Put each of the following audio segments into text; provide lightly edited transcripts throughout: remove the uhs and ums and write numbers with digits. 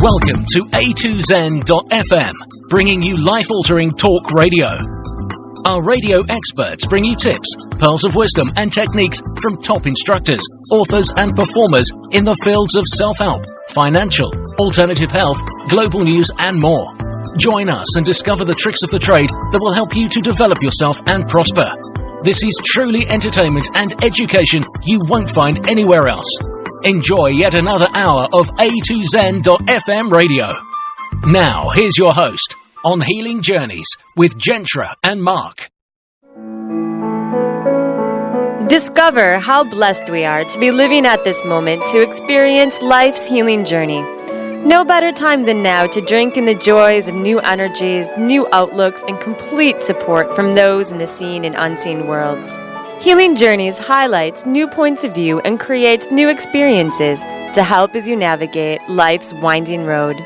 Welcome to A2Zen.fm, bringing you life-altering talk radio. Our radio experts bring you tips, pearls of wisdom and techniques from top instructors, authors and performers in the fields of self-help, financial, alternative health, global news and more. Join us and discover the tricks of the trade that will help you to develop yourself and prosper. This is truly entertainment and education you won't find anywhere else. Enjoy yet another hour of A2Zen.fm radio. Now, here's your host on Healing Journeys with Jaentra and Mark. Discover how blessed we are to be living at this moment to experience life's healing journey. No better time than now to drink in the joys of new energies, new outlooks, and complete support from those in the seen and unseen worlds. Healing Journeys highlights new points of view and creates new experiences to help as you navigate life's winding road.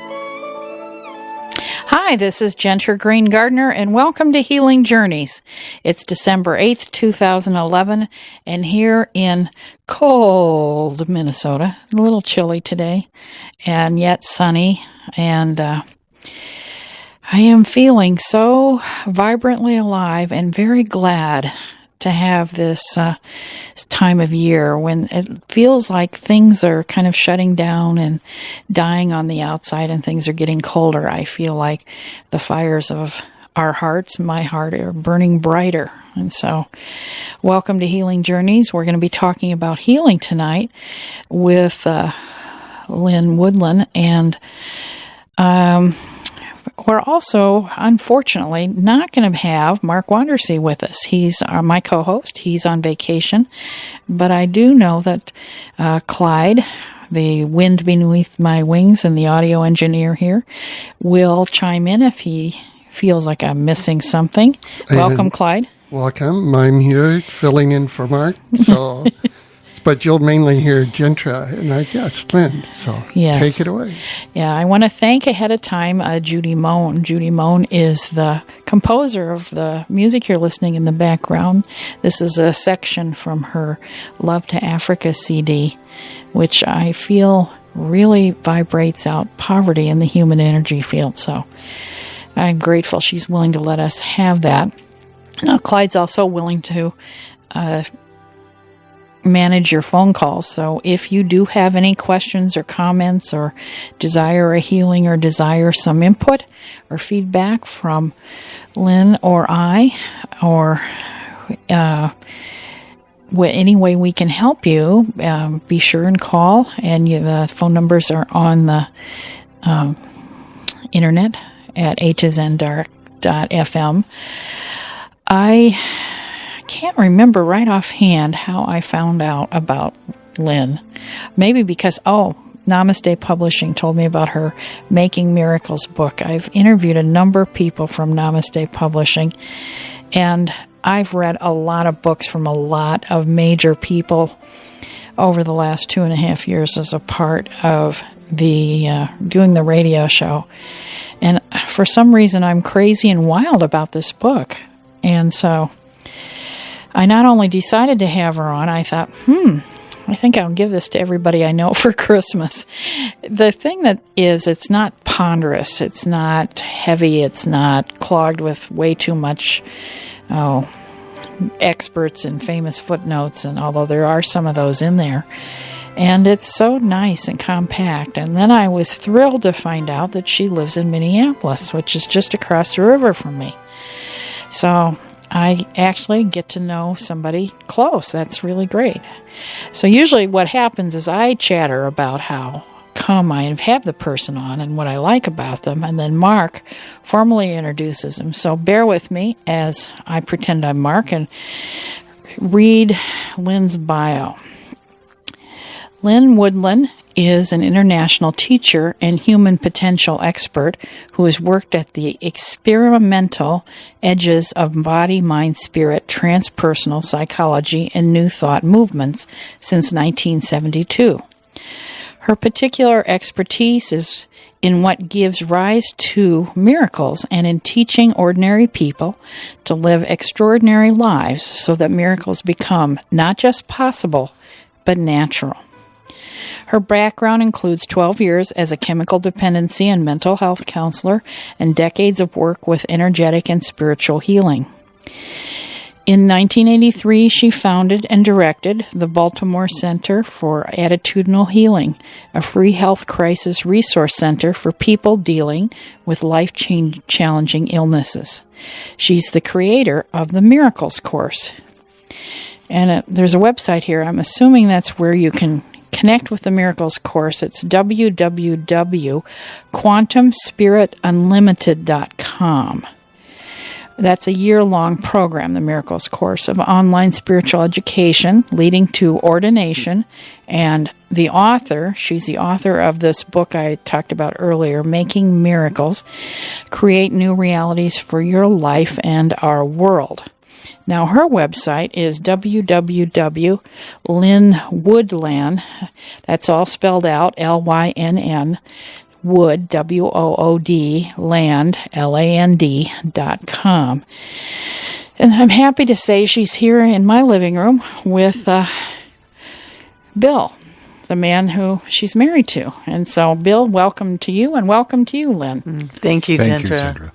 Hi, this is Jaentra Green Gardner, and welcome to Healing Journeys. It's December 8th, 2011, and here in cold Minnesota, a little chilly today, and yet sunny, and I am feeling so vibrantly alive and very glad to have this time of year when it feels like things are kind of shutting down and dying on the outside and things are getting colder. I feel like the fires of our hearts, my heart, are burning brighter. And so, welcome to Healing Journeys. We're going to be talking about healing tonight with Lynn Woodland, and we're also, unfortunately, not going to have Mark Wandersee with us. He's my co-host. He's on vacation. But I do know that Clyde, the wind beneath my wings and the audio engineer here, will chime in if he feels like I'm missing something. Welcome, Clyde. Welcome. I'm here filling in for Mark. So, but you'll mainly hear Jaentra and our guest, Lynn. So yes. Take it away. Yeah, I want to thank ahead of time Judy Moan. Judy Moan is the composer of the music you're listening in the background. This is a section from her Love to Africa CD, which I feel really vibrates out poverty in the human energy field. So I'm grateful she's willing to let us have that. Now, Clyde's also willing to manage your phone calls. So if you do have any questions or comments or desire a healing or desire some input or feedback from Lynn or I, or any way we can help you, be sure and call. And the phone numbers are on the internet at a2zen.fm. I can't remember right offhand how I found out about Lynn. Maybe because, Namaste Publishing told me about her Making Miracles book. I've interviewed a number of people from Namaste Publishing, and I've read a lot of books from a lot of major people over the last 2.5 years as a part of the doing the radio show. And for some reason, I'm crazy and wild about this book. And so I not only decided to have her on, I thought, I think I'll give this to everybody I know for Christmas. The thing that is, it's not ponderous, it's not heavy, it's not clogged with way too much experts and famous footnotes, and although there are some of those in there. And it's so nice and compact. And then I was thrilled to find out that she lives in Minneapolis, which is just across the river from me. So I actually get to know somebody close. That's really great. So usually what happens is I chatter about how come I have the person on and what I like about them, and then Mark formally introduces them. So bear with me as I pretend I'm Mark and read Lynn's bio. Lynn Woodland is an international teacher and human potential expert who has worked at the experimental edges of body, mind, spirit, transpersonal psychology, and New Thought movements since 1972. Her particular expertise is in what gives rise to miracles and in teaching ordinary people to live extraordinary lives so that miracles become not just possible, but natural. Her background includes 12 years as a chemical dependency and mental health counselor and decades of work with energetic and spiritual healing. In 1983, she founded and directed the Baltimore Center for Attitudinal Healing, a free health crisis resource center for people dealing with life-challenging illnesses. She's the creator of the Miracles course. And there's a website here. I'm assuming that's where you can connect with the Miracles course. It's www.quantumspiritunlimited.com. That's a year-long program, the Miracles course, of online spiritual education leading to ordination. And the author, she's the author of this book I talked about earlier, Making Miracles, Create New Realities for Your Life and Our World. Now, her website is Lynn Woodland. That's all spelled out, Lynn, Wood, Wood, land, land.com. And I'm happy to say she's here in my living room with Bill, the man who she's married to. And so, Bill, welcome to you, and welcome to you, Lynn. Thank you, Jaentra.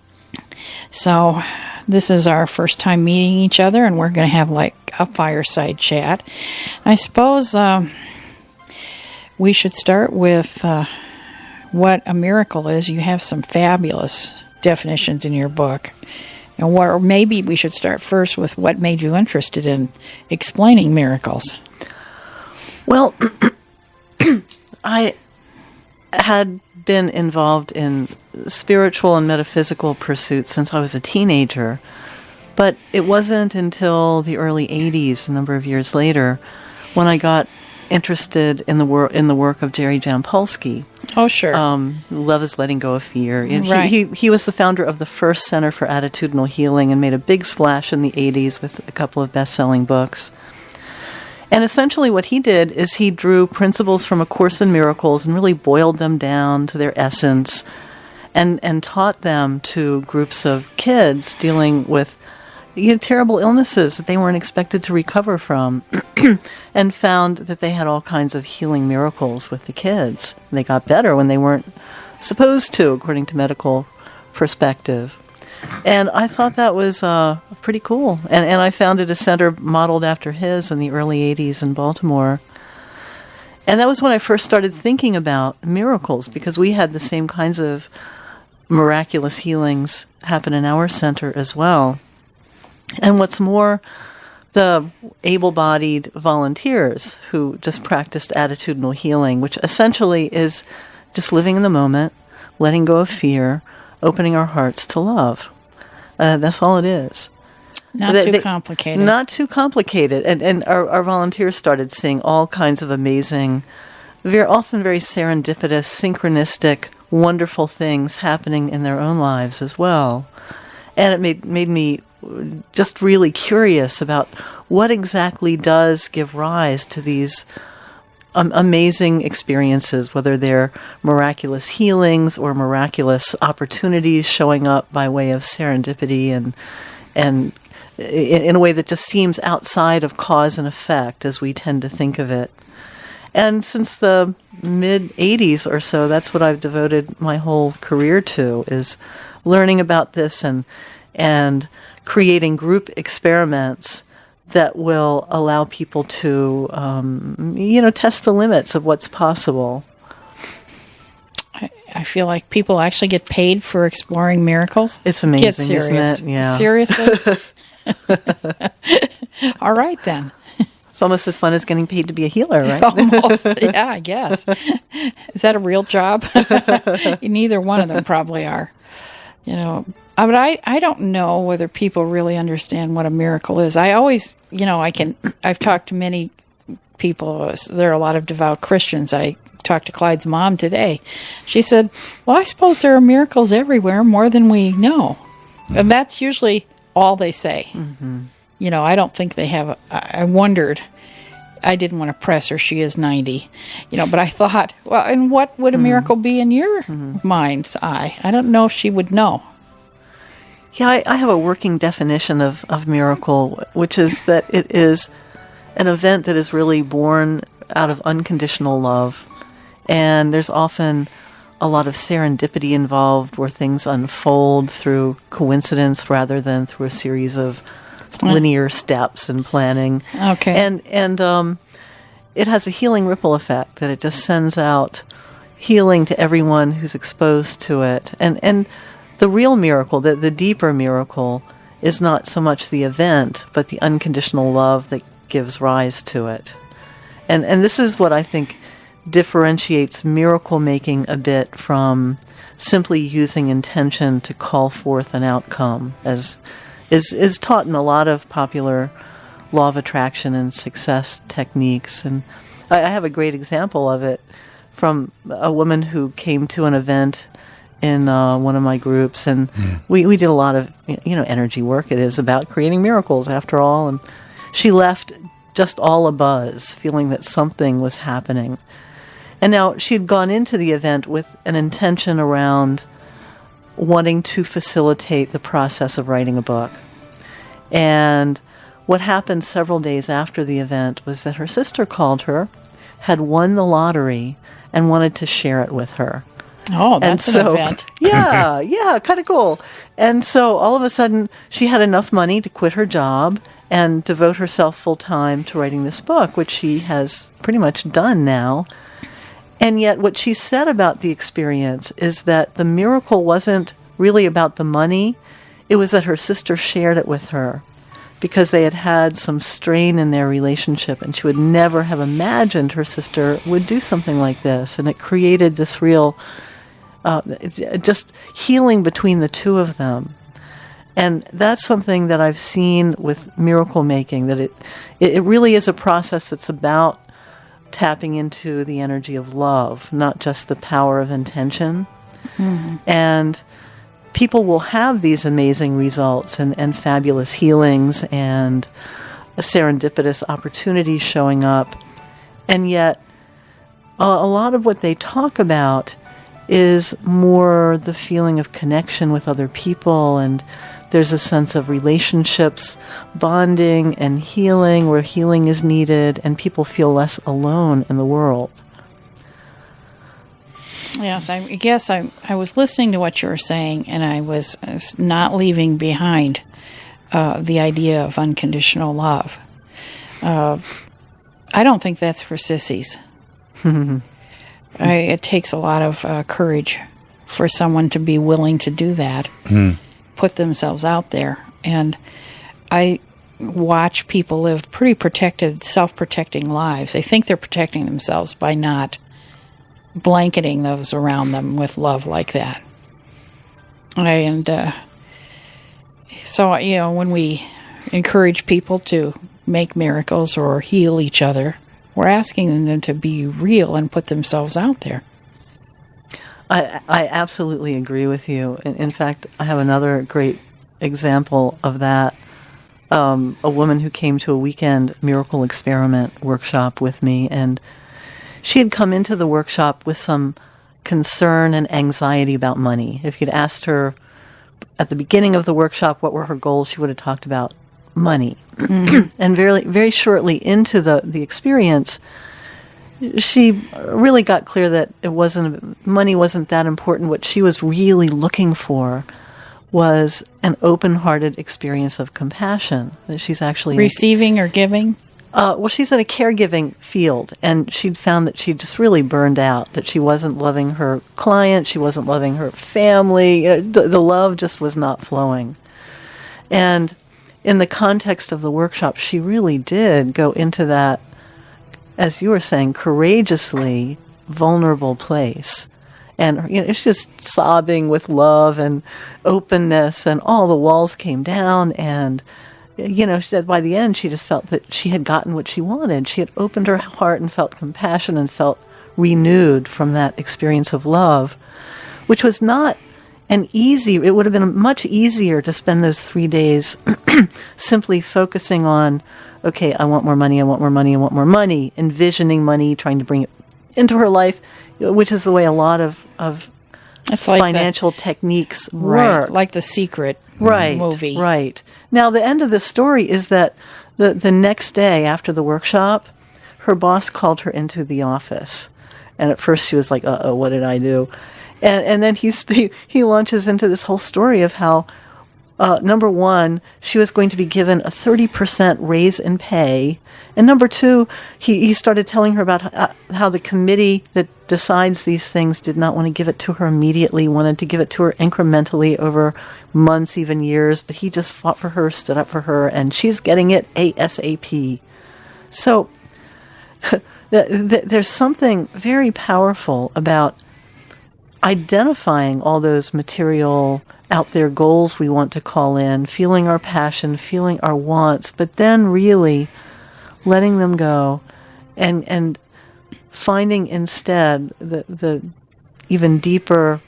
So, this is our first time meeting each other, and we're going to have like a fireside chat. I suppose we should start with what a miracle is. You have some fabulous definitions in your book. And or maybe we should start first with what made you interested in explaining miracles. Well, I had been involved in spiritual and metaphysical pursuits since I was a teenager, but it wasn't until the early 80s, a number of years later, when I got interested in the work of Jerry Jampolsky. Oh, sure. Love is Letting Go of Fear. Right. He was the founder of the first Center for Attitudinal Healing and made a big splash in the 80s with a couple of best-selling books. And essentially what he did is he drew principles from A Course in Miracles and really boiled them down to their essence and taught them to groups of kids dealing with terrible illnesses that they weren't expected to recover from, and found that they had all kinds of healing miracles with the kids. They got better when they weren't supposed to, according to medical perspective. And I thought that was pretty cool. And I founded a center modeled after his in the early 80s in Baltimore. And that was when I first started thinking about miracles, because we had the same kinds of miraculous healings happen in our center as well. And what's more, the able-bodied volunteers who just practiced attitudinal healing, which essentially is just living in the moment, letting go of fear, opening our hearts to love. That's all it is. Not too complicated. Not too complicated. And our volunteers started seeing all kinds of amazing, often very serendipitous, synchronistic, wonderful things happening in their own lives as well. And it made me just really curious about what exactly does give rise to these amazing experiences, whether they're miraculous healings or miraculous opportunities showing up by way of serendipity and in a way that just seems outside of cause and effect as we tend to think of it. And since the mid-'80s or so, that's what I've devoted my whole career to, is learning about this and creating group experiments that will allow people to, test the limits of what's possible. I feel like people actually get paid for exploring miracles. It's amazing, get serious. isn't it? Yeah. Seriously? All right, then. It's almost as fun as getting paid to be a healer, right? Almost, yeah, I guess. Is that a real job? Neither one of them probably are. But I don't know whether people really understand what a miracle is. I always, I've talked to many people. There are a lot of devout Christians. I talked to Clyde's mom today. She said, well, I suppose there are miracles everywhere, more than we know. And that's usually all they say. Mm-hmm. I don't think they have, I wondered, I didn't want to press her, she is 90, but I thought, well, and what would a miracle be in your mind's eye? I don't know if she would know. Yeah, I have a working definition of miracle, which is that it is an event that is really born out of unconditional love And there's often a lot of serendipity involved where things unfold through coincidence rather than through a series of linear steps and planning. Okay. And it has a healing ripple effect that it just sends out healing to everyone who's exposed to it. And the real miracle, the deeper miracle, is not so much the event, but the unconditional love that gives rise to it. And this is what I think differentiates miracle making a bit from simply using intention to call forth an outcome, as is taught in a lot of popular law of attraction and success techniques. And I have a great example of it from a woman who came to an event in one of my groups, and we did a lot of energy work. It is about creating miracles, after all. And she left just all abuzz, feeling that something was happening. And now she had gone into the event with an intention around wanting to facilitate the process of writing a book. And what happened several days after the event was that her sister called her, had won the lottery, and wanted to share it with her. Oh, that's an event. Yeah, kind of cool. And so all of a sudden, she had enough money to quit her job and devote herself full time to writing this book, which she has pretty much done now. And yet what she said about the experience is that the miracle wasn't really about the money. It was that her sister shared it with her because they had had some strain in their relationship, and she would never have imagined her sister would do something like this. And it created this real just healing between the two of them. And that's something that I've seen with miracle making, that it really is a process that's about tapping into the energy of love, not just the power of intention. Mm-hmm. And people will have these amazing results and fabulous healings and a serendipitous opportunity showing up. And yet, a lot of what they talk about is more the feeling of connection with other people, and there's a sense of relationships, bonding and healing where healing is needed, and people feel less alone in the world. Yes, I guess I was listening to what you were saying, and I was not leaving behind the idea of unconditional love. I don't think that's for sissies. It takes a lot of courage for someone to be willing to do that, put themselves out there. And I watch people live pretty protected, self-protecting lives. They think they're protecting themselves by not blanketing those around them with love like that. So, when we encourage people to make miracles or heal each other, we're asking them to be real and put themselves out there. I absolutely agree with you. In fact, I have another great example of that. A woman who came to a weekend miracle experiment workshop with me, and she had come into the workshop with some concern and anxiety about money. If you'd asked her at the beginning of the workshop what were her goals, she would have talked about money. And very, very shortly into the experience, she really got clear that money wasn't that important. What she was really looking for was an open-hearted experience of compassion. That she's actually receiving or giving. Well, she's in a caregiving field, and she'd found that she just really burned out, that she wasn't loving her client, she wasn't loving her family, the love just was not flowing. And in the context of the workshop, she really did go into that, as you were saying, courageously vulnerable place. And it's just sobbing with love and openness, and all the walls came down, and she said by the end she just felt that she had gotten what she wanted. She had opened her heart and felt compassion and felt renewed from that experience of love, which was not it would have been much easier to spend those 3 days simply focusing on, okay, I want more money, I want more money, I want more money, envisioning money, trying to bring it into her life, which is the way a lot of financial techniques work. Like The Secret movie. Right. Now, the end of the story is that the next day after the workshop, her boss called her into the office And at first she was like, uh-oh, what did I do? And then he launches into this whole story of how, number one, she was going to be given a 30% raise in pay. And number two, he started telling her about how the committee that decides these things did not want to give it to her immediately, wanted to give it to her incrementally over months, even years. But he just fought for her, stood up for her, and she's getting it ASAP. So there's something very powerful about identifying all those material out there goals we want to call in, feeling our passion, feeling our wants, but then really letting them go and finding instead the even deeper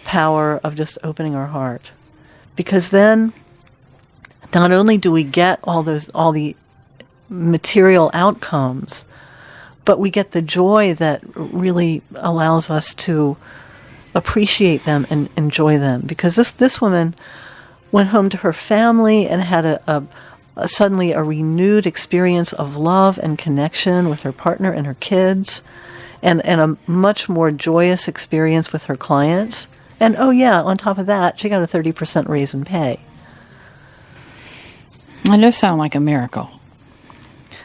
power of just opening our heart. Because then not only do we get all the material outcomes, but we get the joy that really allows us to appreciate them and enjoy them. Because this woman went home to her family and had suddenly a renewed experience of love and connection with her partner and her kids, and a much more joyous experience with her clients. And oh yeah, on top of that, she got a 30% raise in pay. That does sound like a miracle.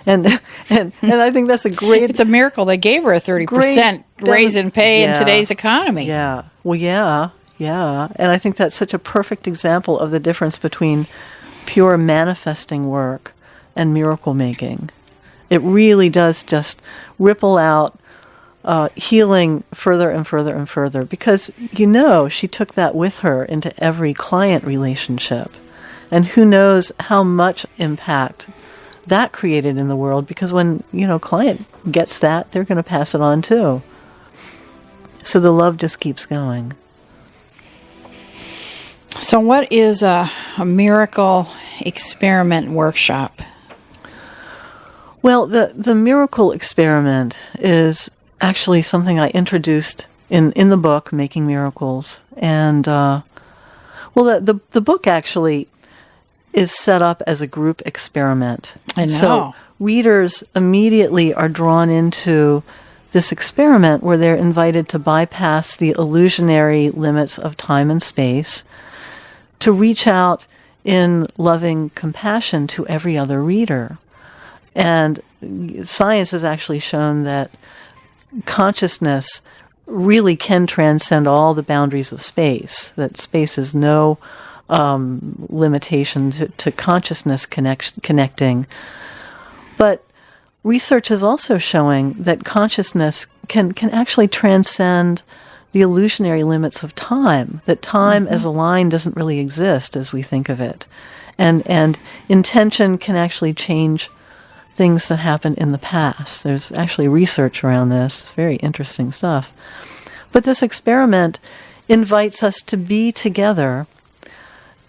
And I think that's a great... It's a miracle they gave her a 30% raise in pay in today's economy. Yeah. Well, yeah. And I think that's such a perfect example of the difference between pure manifesting work and miracle making. It really does just ripple out healing further and further and further, because, she took that with her into every client relationship. And who knows how much impact that created in the world, because when, client gets that, they're going to pass it on too. So the love just keeps going. So what is a miracle experiment workshop? Well, the miracle experiment is actually something I introduced in the book, Making Miracles. And, the book actually is set up as a group experiment. I know. So readers immediately are drawn into this experiment where they're invited to bypass the illusionary limits of time and space, to reach out in loving compassion to every other reader. And science has actually shown that consciousness really can transcend all the boundaries of space, that space is no limitation to consciousness connecting. But research is also showing that consciousness can actually transcend the illusionary limits of time, that time as a line doesn't really exist as we think of it. And intention can actually change things that happened in the past. There's actually research around this. It's very interesting stuff. But this experiment invites us to be together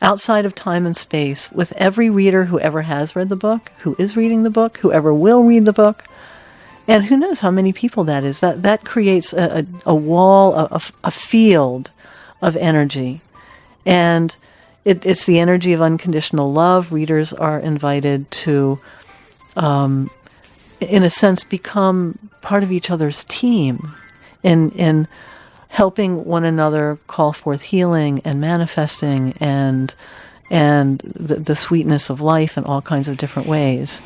outside of time and space with every reader who ever has read the book, who is reading the book, whoever will read the book, and who knows how many people that is. That creates a wall, a field of energy. And it's the energy of unconditional love. Readers are invited to, in a sense, become part of each other's team in helping one another call forth healing and manifesting and the sweetness of life in all kinds of different ways.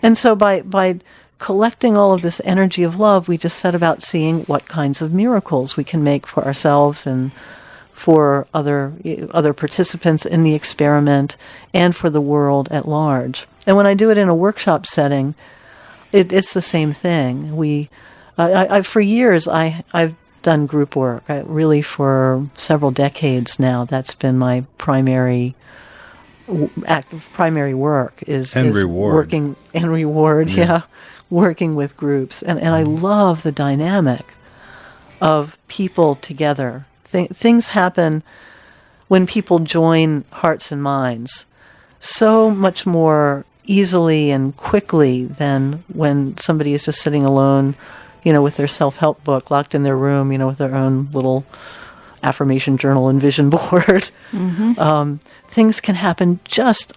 And so by collecting all of this energy of love, we just set about seeing what kinds of miracles we can make for ourselves and for other participants in the experiment and for the world at large. And when I do it in a workshop setting, it's the same thing. For years, I've done group work. Really, for several decades now, that's been my primary work is working and reward. Yeah, working with groups, and I love the dynamic of people together. Things happen when people join hearts and minds so much more easily and quickly than when somebody is just sitting alone, with their self-help book locked in their room, with their own little affirmation journal and vision board. Mm-hmm. Things can happen just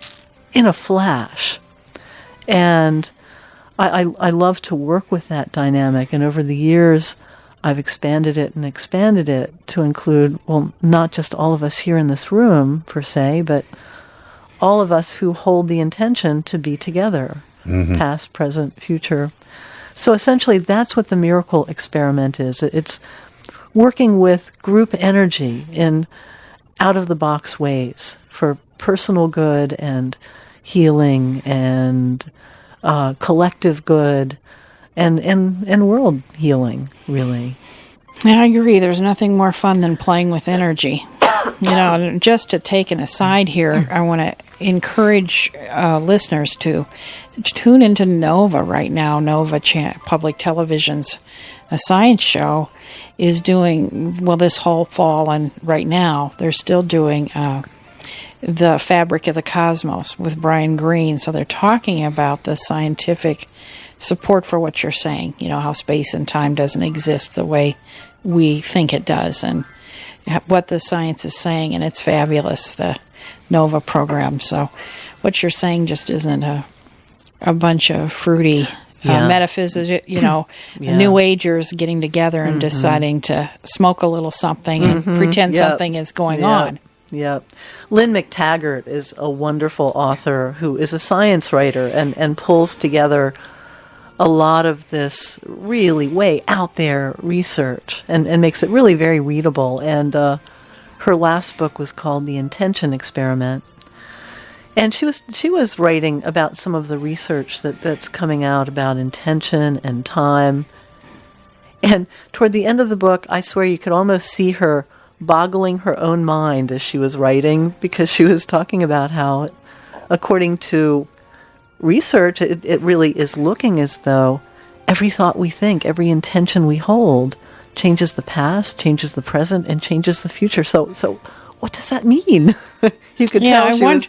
in a flash. And I love to work with that dynamic, and over the years, I've expanded it to include, well, not just all of us here in this room, per se, but all of us who hold the intention to be together, past, present, future. So essentially, that's what the miracle experiment is. It's working with group energy in out-of-the-box ways for personal good and healing and collective good and world healing, really. Yeah, I agree. There's nothing more fun than playing with energy. Just to take an aside here, I want to encourage listeners to tune into Nova right now. Nova Public Television's a science show is doing, well, this whole fall and right now, they're still doing The Fabric of the Cosmos with Brian Greene. So they're talking about the scientific support for what you're saying, how space and time doesn't exist the way we think it does, and what the science is saying, and it's fabulous, the Nova program. So what you're saying just isn't a bunch of fruity metaphysics, New Agers getting together and deciding to smoke a little something and pretend something is going on. Yep. Lynn McTaggart is a wonderful author who is a science writer and pulls together a lot of this really way out there research and makes it really very readable. And her last book was called The Intention Experiment. And she was writing about some of the research that's coming out about intention and time. And toward the end of the book, I swear you could almost see her boggling her own mind as she was writing, because she was talking about how, according to research, it really is looking as though every thought we think, every intention we hold, changes the past, changes the present, and changes the future. So what does that mean? You could tell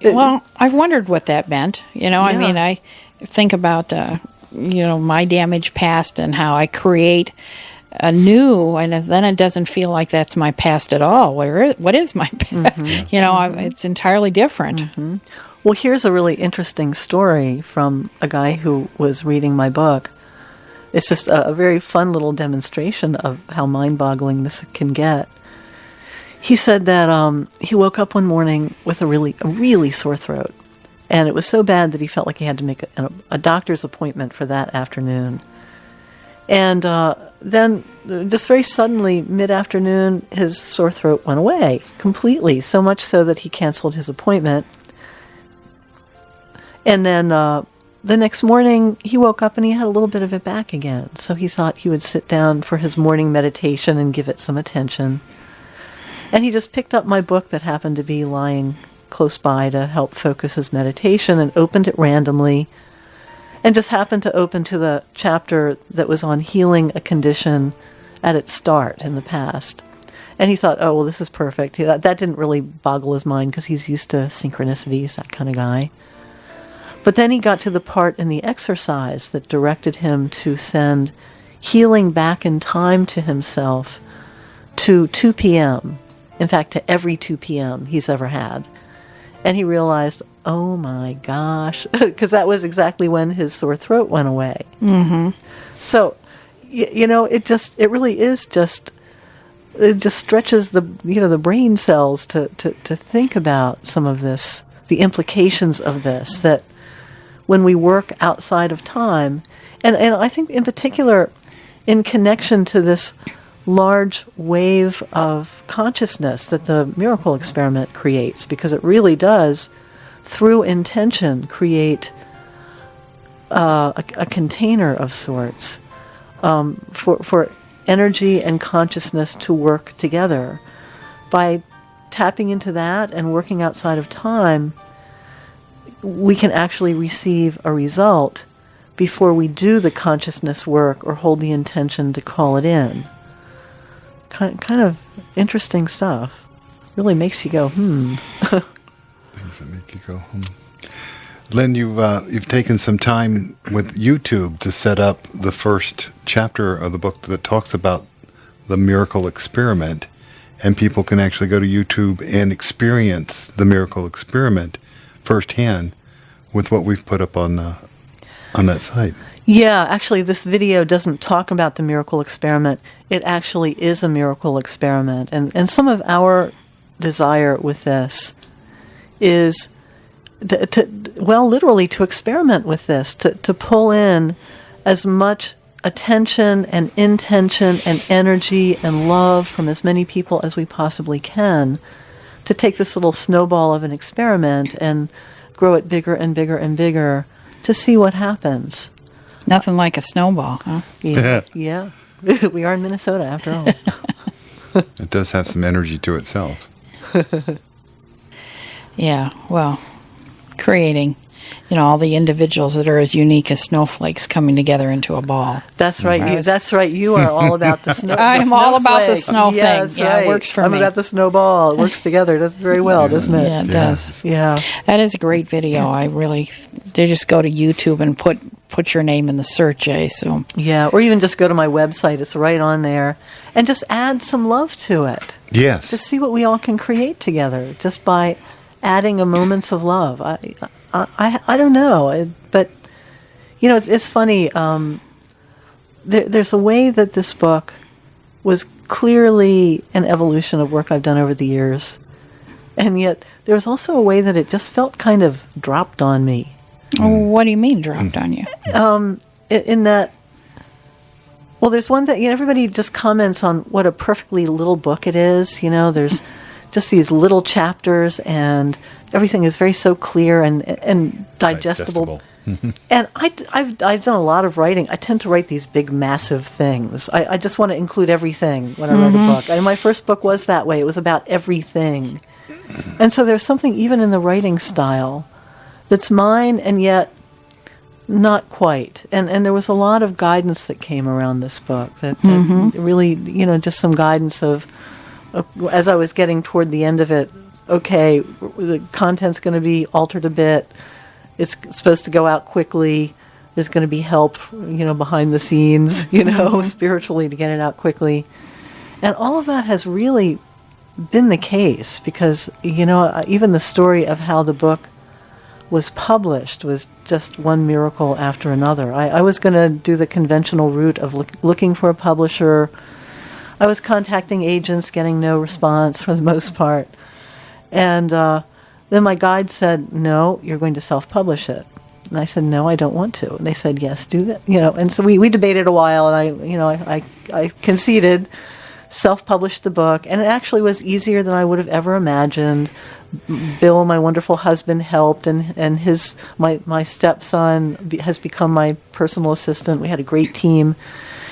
well, I've wondered what that meant. I mean, I think about, my damaged past and how I create a new, and then it doesn't feel like that's my past at all. What is my past? It's entirely different. Well, here's a really interesting story from a guy who was reading my book. It's just a very fun little demonstration of how mind-boggling this can get. He said that he woke up one morning with a really sore throat, and it was so bad that he felt like he had to make a doctor's appointment for that afternoon. And then, just very suddenly, mid-afternoon, his sore throat went away completely, so much so that he canceled his appointment. And then the next morning, he woke up and he had a little bit of it back again. So he thought he would sit down for his morning meditation and give it some attention. And he just picked up my book that happened to be lying close by to help focus his meditation and opened it randomly, and just happened to open to the chapter that was on healing a condition at its start in the past. And he thought, oh, well, this is perfect. That didn't really boggle his mind because he's used to synchronicities, that kind of guy. But then he got to the part in the exercise that directed him to send healing back in time to himself to 2 p.m., in fact, to every 2 p.m. he's ever had. And he realized, oh my gosh, because that was exactly when his sore throat went away. So, it really is just, it just stretches the brain cells to think about some of this, the implications of this, that when we work outside of time, and I think in particular in connection to this large wave of consciousness that the miracle experiment creates, because it really does, through intention, create a container of sorts for energy and consciousness to work together. By tapping into that and working outside of time, we can actually receive a result before we do the consciousness work or hold the intention to call it in. Kind of interesting stuff. Really makes you go, Things that make you go, Lynn, you've taken some time with YouTube to set up the first chapter of the book that talks about the miracle experiment, and people can actually go to YouTube and experience the miracle experiment firsthand with what we've put up on on that site. Yeah, actually, this video doesn't talk about the miracle experiment. It actually is a miracle experiment. And some of our desire with this is literally to experiment with this, to pull in as much attention and intention and energy and love from as many people as we possibly can, to take this little snowball of an experiment and grow it bigger and bigger and bigger to see what happens. Nothing like a snowball, huh? Yeah. Yeah. We are in Minnesota, after all. It does have some energy to itself. Yeah, well, creating, all the individuals that are as unique as snowflakes coming together into a ball. That's right. That's right. You are all about the snow. I'm all about the snow yeah, thing. That's Yeah, right. it works for I'm me. about the snowball. It works together. It does very well, doesn't it? Yeah, it does. Yeah. That is a great video. They just go to YouTube and put your name in the search, I assume. Yeah, or even just go to my website. It's right on there. And just add some love to it. Yes. Just see what we all can create together just by adding a moments of love. I don't know, but it's funny. There's a way that this book was clearly an evolution of work I've done over the years, and yet there's also a way that it just felt kind of dropped on me. What do you mean dropped on you? In that, well, there's one thing. Everybody just comments on what a perfectly little book it is. There's just these little chapters, and everything is so clear and digestible. And I've done a lot of writing. I tend to write these big, massive things. I just want to include everything when I write a book. And my first book was that way. It was about everything. And so there's something even in the writing style that's mine, and yet not quite. And there was a lot of guidance that came around this book that really, just some guidance of, as I was getting toward the end of it, okay, the content's going to be altered a bit. It's supposed to go out quickly. There's going to be help, behind the scenes, spiritually to get it out quickly. And all of that has really been the case because, even the story of how the book was published was just one miracle after another. I was going to do the conventional route of looking for a publisher. I was contacting agents, getting no response for the most part. And then my guide said, no, you're going to self-publish it. And I said, no, I don't want to. And they said, yes, do that. And so we debated a while, and I conceded, self-published the book, and it actually was easier than I would have ever imagined. Bill, my wonderful husband, helped, and my stepson has become my personal assistant. We had a great team.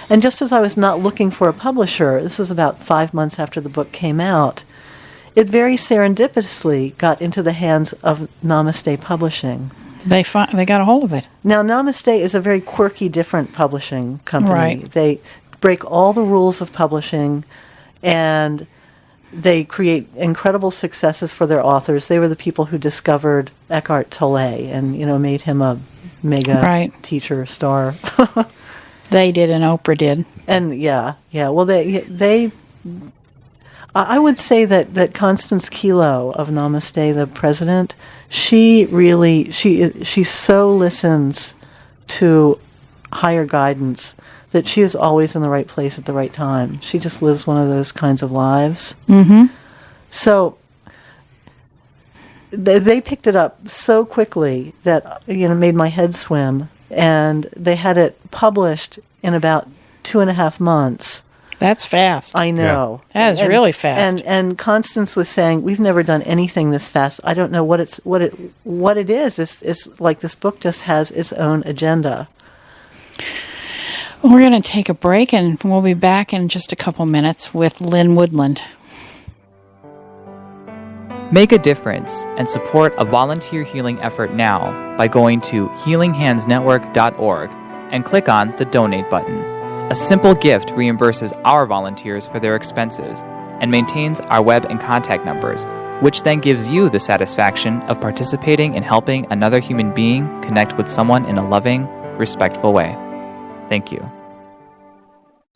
And just as I was not looking for a publisher, this is about 5 months after the book came out, it very serendipitously got into the hands of Namaste Publishing. They got a hold of it. Now, Namaste is a very quirky, different publishing company. Right. They break all the rules of publishing, and they create incredible successes for their authors. They were the people who discovered Eckhart Tolle and, made him a mega teacher star. They did, and Oprah did. And yeah. Well, they I would say that Constance Kilo of Namaste, the president, she so listens to higher guidance that she is always in the right place at the right time. She just lives one of those kinds of lives. Mm-hmm. So they picked it up so quickly that made my head swim, and they had it published in about 2.5 months. That's fast. I know. Yeah. That is really fast. And Constance was saying, we've never done anything this fast. I don't know what it is. It's like this book just has its own agenda. We're going to take a break, and we'll be back in just a couple minutes with Lynn Woodland. Make a difference and support a volunteer healing effort now by going to healinghandsnetwork.org and click on the donate button. A simple gift reimburses our volunteers for their expenses and maintains our web and contact numbers, which then gives you the satisfaction of participating in helping another human being connect with someone in a loving, respectful way. Thank you.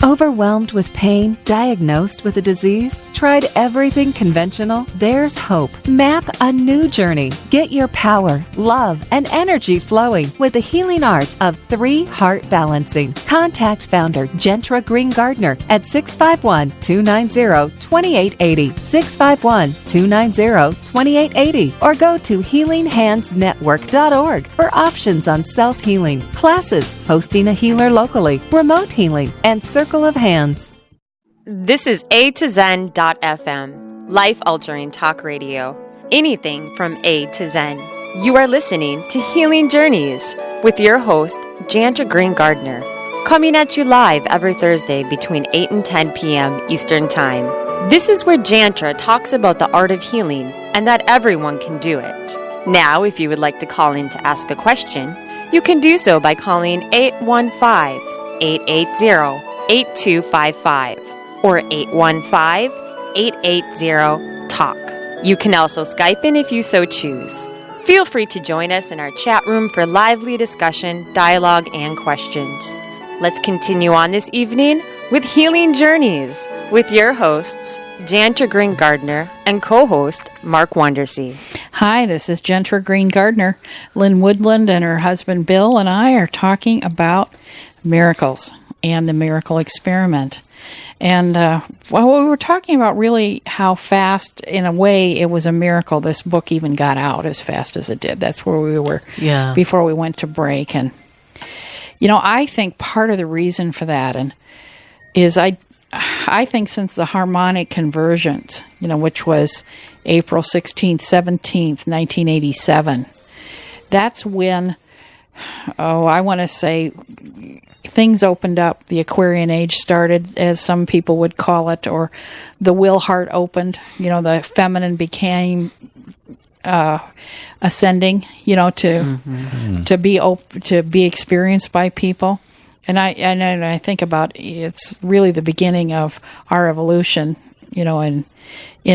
Overwhelmed with pain, diagnosed with a disease, tried everything conventional? There's hope. Map a new journey. Get your power, love, and energy flowing with the healing art of 3-heart balancing. Contact founder Jaentra Green Gardner at 651-290-2880, 651-290-2880, or go to healinghandsnetwork.org for options on self-healing, classes, hosting a healer locally, remote healing, and circle of hands. This is A to Zen.fm, life-altering talk radio. Anything from A to Zen. You are listening to Healing Journeys with your host, Jaentra Green Gardner, coming at you live every Thursday between 8 and 10 p.m. Eastern Time. This is where Jaentra talks about the art of healing and that everyone can do it. Now, if you would like to call in to ask a question, you can do so by calling 815-880-8255 or 815-880-TALK. You can also Skype in if you so choose. Feel free to join us in our chat room for lively discussion, dialogue, and questions. Let's continue on this evening with Healing Journeys with your hosts, Jaentra Green Gardner and co-host Mark Wondersea. Hi, this is Jaentra Green Gardner. Lynn Woodland and her husband Bill and I are talking about miracles and the miracle experiment. And we were talking about really how fast, in a way, it was a miracle this book even got out as fast as it did. That's where we were before we went to break. And, I think part of the reason for that is I think since the harmonic convergence, which was April 16th, 17th, 1987, that's when, I want to say, things opened up. The Aquarian Age started, as some people would call it, or the will heart opened. The feminine became ascending. To be experienced by people. And I think about it's really the beginning of our evolution. In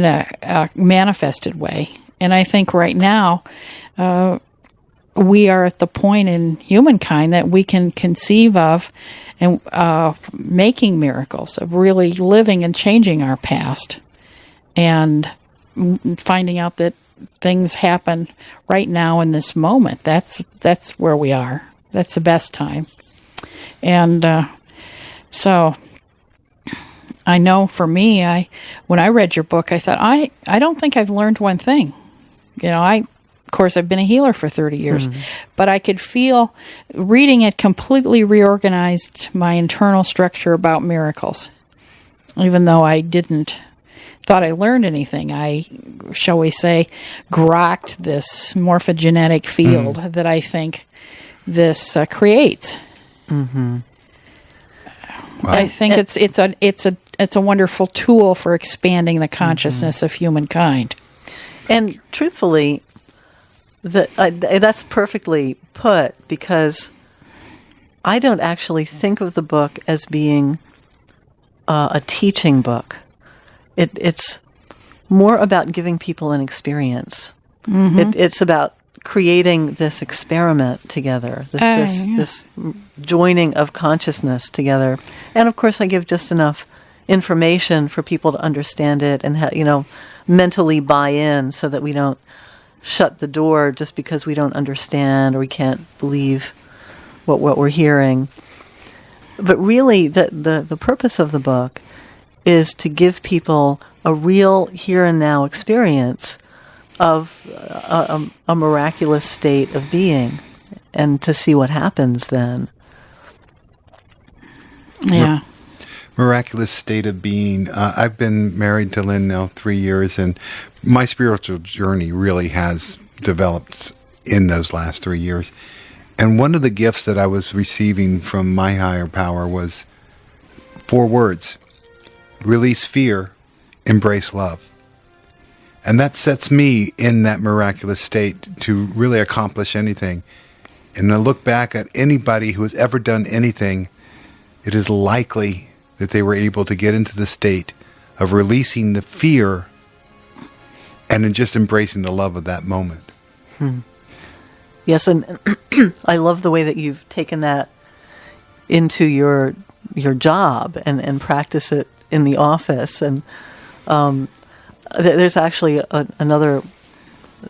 a manifested way. And I think right now, we are at the point in humankind that we can conceive of and making miracles, of really living and changing our past, and finding out that things happen right now in this moment. That's where we are. That's the best time. And so I know for me, when I read your book, I thought, I don't think I've learned one thing. Of course, I've been a healer for 30 years, but I could feel reading it completely reorganized my internal structure about miracles. Even though I thought I learned anything, I, shall we say, grokked this morphogenetic field that I think this creates. Mm-hmm. Wow. I think it's a wonderful tool for expanding the consciousness of humankind. And truthfully, that's perfectly put, because I don't actually think of the book as being a teaching book. It's more about giving people an experience. Mm-hmm. It's about creating this experiment together, this joining of consciousness together. And of course, I give just enough information for people to understand it and mentally buy in, so that we don't shut the door just because we don't understand or we can't believe what we're hearing. But really, the purpose of the book is to give people a real here and now experience of a miraculous state of being, and to see what happens then. Yeah. Miraculous state of being. I've been married to Lynn now 3 years, and my spiritual journey really has developed in those last 3 years. And one of the gifts that I was receiving from my higher power was 4 words: release fear, embrace love. And that sets me in that miraculous state to really accomplish anything. And I look back at anybody who has ever done anything, it is likely that they were able to get into the state of releasing the fear and then just embracing the love of that moment. Yes, and I love the way that you've taken that into your your job and practice it in the office. And there's actually another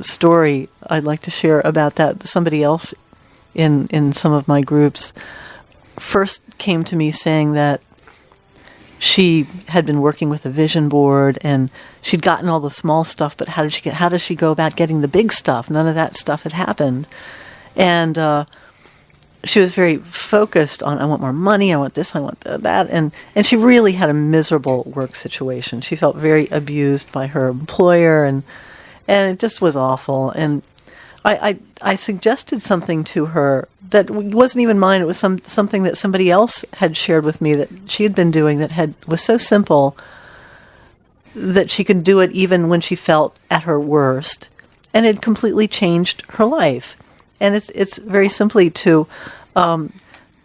story I'd like to share about that. Somebody else in some of my groups first came to me saying that she had been working with a vision board and she'd gotten all the small stuff, but how does she go about getting the big stuff? None of that stuff had happened. And she was very focused on, I want more money, I want this, I want that. And she really had a miserable work situation. She felt very abused by her employer, and it just was awful. And I suggested something to her that wasn't even mine. It was something that somebody else had shared with me that she had been doing that was so simple that she could do it even when she felt at her worst. And it completely changed her life. And it's very simply to go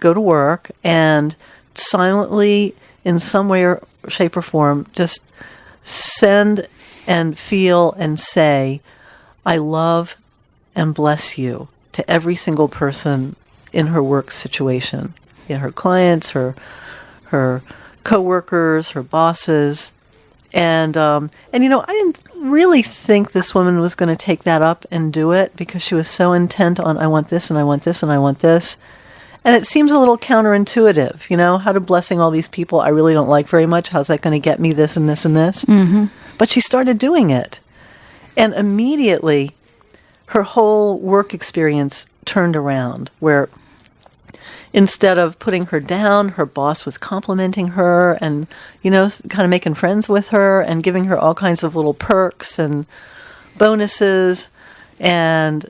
to work and silently, in some way or shape or form, just send and feel and say, I love and bless you, to every single person in her work situation. Her clients, her co-workers, her bosses. And I didn't really think this woman was going to take that up and do it, because she was so intent on, I want this and I want this and I want this. And it seems a little counterintuitive, how to blessing all these people I really don't like very much. How's that going to get me this and this and this? Mm-hmm. But she started doing it. And immediately her whole work experience turned around, where instead of putting her down, her boss was complimenting her and, kind of making friends with her and giving her all kinds of little perks and bonuses. And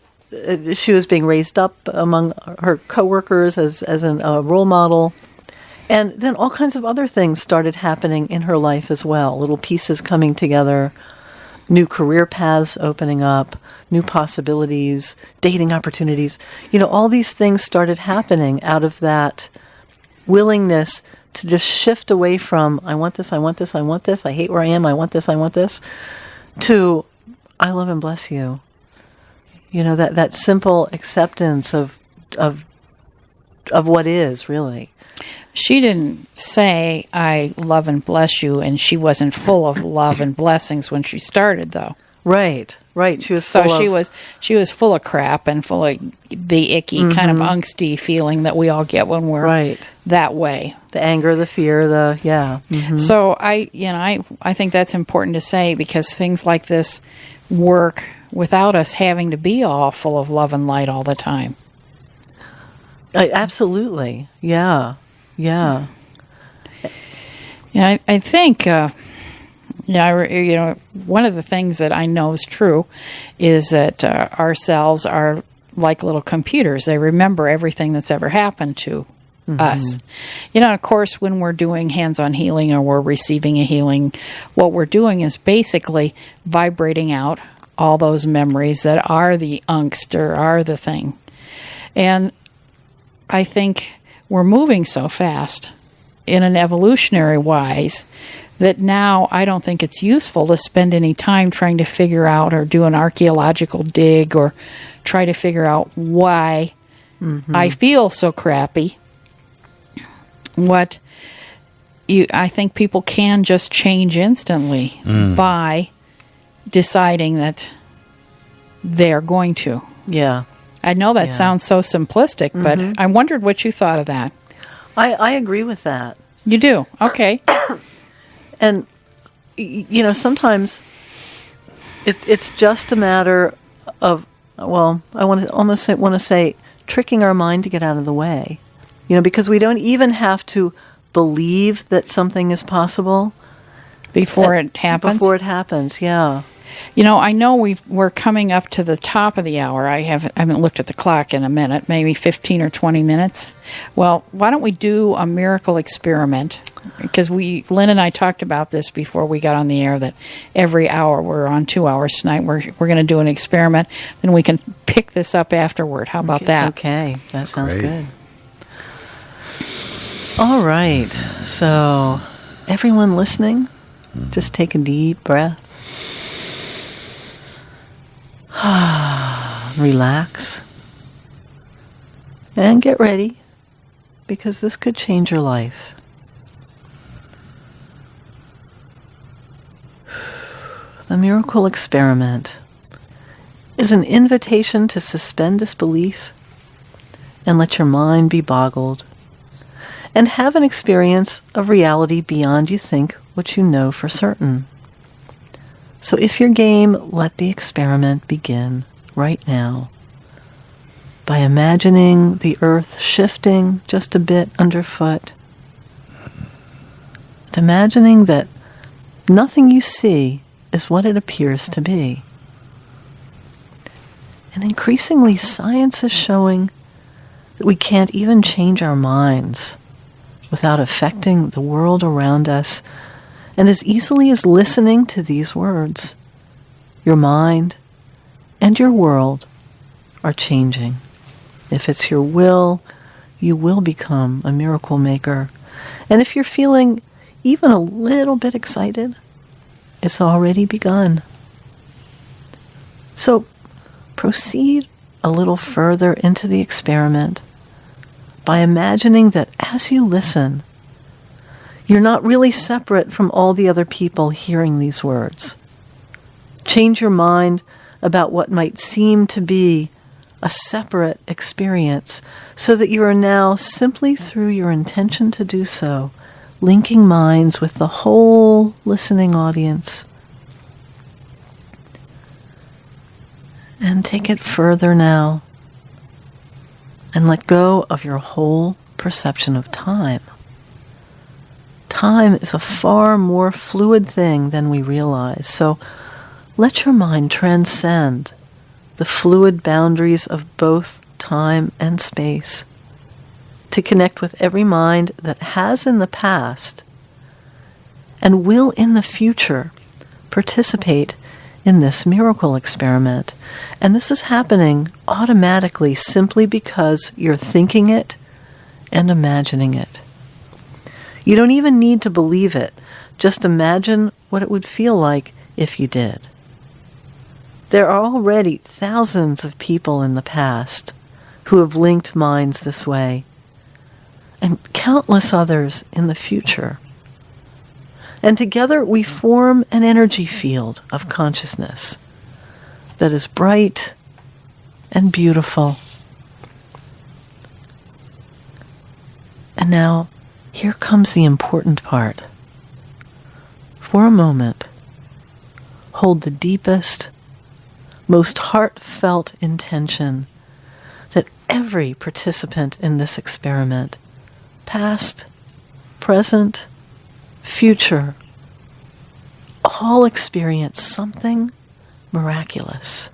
she was being raised up among her coworkers as a role model. And then all kinds of other things started happening in her life as well, little pieces coming together, new career paths opening up, new possibilities, dating opportunities. All these things started happening out of that willingness to just shift away from, I want this, I want this, I want this, I hate where I am, I want this, to, I love and bless you. That simple acceptance of what is, really. She didn't say, I love and bless you, and she wasn't full of love and blessings when she started, though. Right. She was she was full of crap and full of the icky kind of angsty feeling that we all get when we're that way. The anger, the fear, Mm-hmm. So I think that's important to say, because things like this work without us having to be all full of love and light all the time. Absolutely. Yeah. Yeah, I think, one of the things that I know is true is that our cells are like little computers. They remember everything that's ever happened to us. Of course, when we're doing hands-on healing or we're receiving a healing, what we're doing is basically vibrating out all those memories that are the angst or are the thing. And I think we're moving so fast in an evolutionary wise that now I don't think it's useful to spend any time trying to figure out or do an archaeological dig or try to figure out why I feel so crappy. I think people can just change instantly by deciding that they're going to. Yeah. I know that sounds so simplistic, but I wondered what you thought of that. I agree with that. You do? Okay. And, sometimes it's just a matter of, I want to say tricking our mind to get out of the way. Because we don't even have to believe that something is possible. Before it happens? Before it happens, yeah. I know we're coming up to the top of the hour. I haven't looked at the clock in a minute, maybe 15 or 20 minutes. Well, why don't we do a miracle experiment? Because Lynn and I talked about this before we got on the air, that every hour, we're on 2 hours tonight, we're going to do an experiment, then we can pick this up afterward. How about that? Okay, that sounds good. All right, so everyone listening, just take a deep breath. Relax and get ready, because this could change your life. The miracle experiment is an invitation to suspend disbelief and let your mind be boggled and have an experience of reality beyond you think what you know for certain. So if you're game, let the experiment begin right now by imagining the earth shifting just a bit underfoot. And imagining that nothing you see is what it appears to be. And increasingly, science is showing that we can't even change our minds without affecting the world around us. And as easily as listening to these words, your mind and your world are changing. If it's your will, you will become a miracle maker. And if you're feeling even a little bit excited, it's already begun. So proceed a little further into the experiment by imagining that as you listen, you're not really separate from all the other people hearing these words. Change your mind about what might seem to be a separate experience so that you are now, simply through your intention to do so, linking minds with the whole listening audience. And take it further now and let go of your whole perception of time. Time is a far more fluid thing than we realize, so let your mind transcend the fluid boundaries of both time and space to connect with every mind that has in the past and will in the future participate in this miracle experiment. And this is happening automatically simply because you're thinking it and imagining it. You don't even need to believe it. Just imagine what it would feel like if you did. There are already thousands of people in the past who have linked minds this way, and countless others in the future. And together we form an energy field of consciousness that is bright and beautiful. And now, here comes the important part. For a moment, hold the deepest, most heartfelt intention that every participant in this experiment, past, present, future, all experience something miraculous.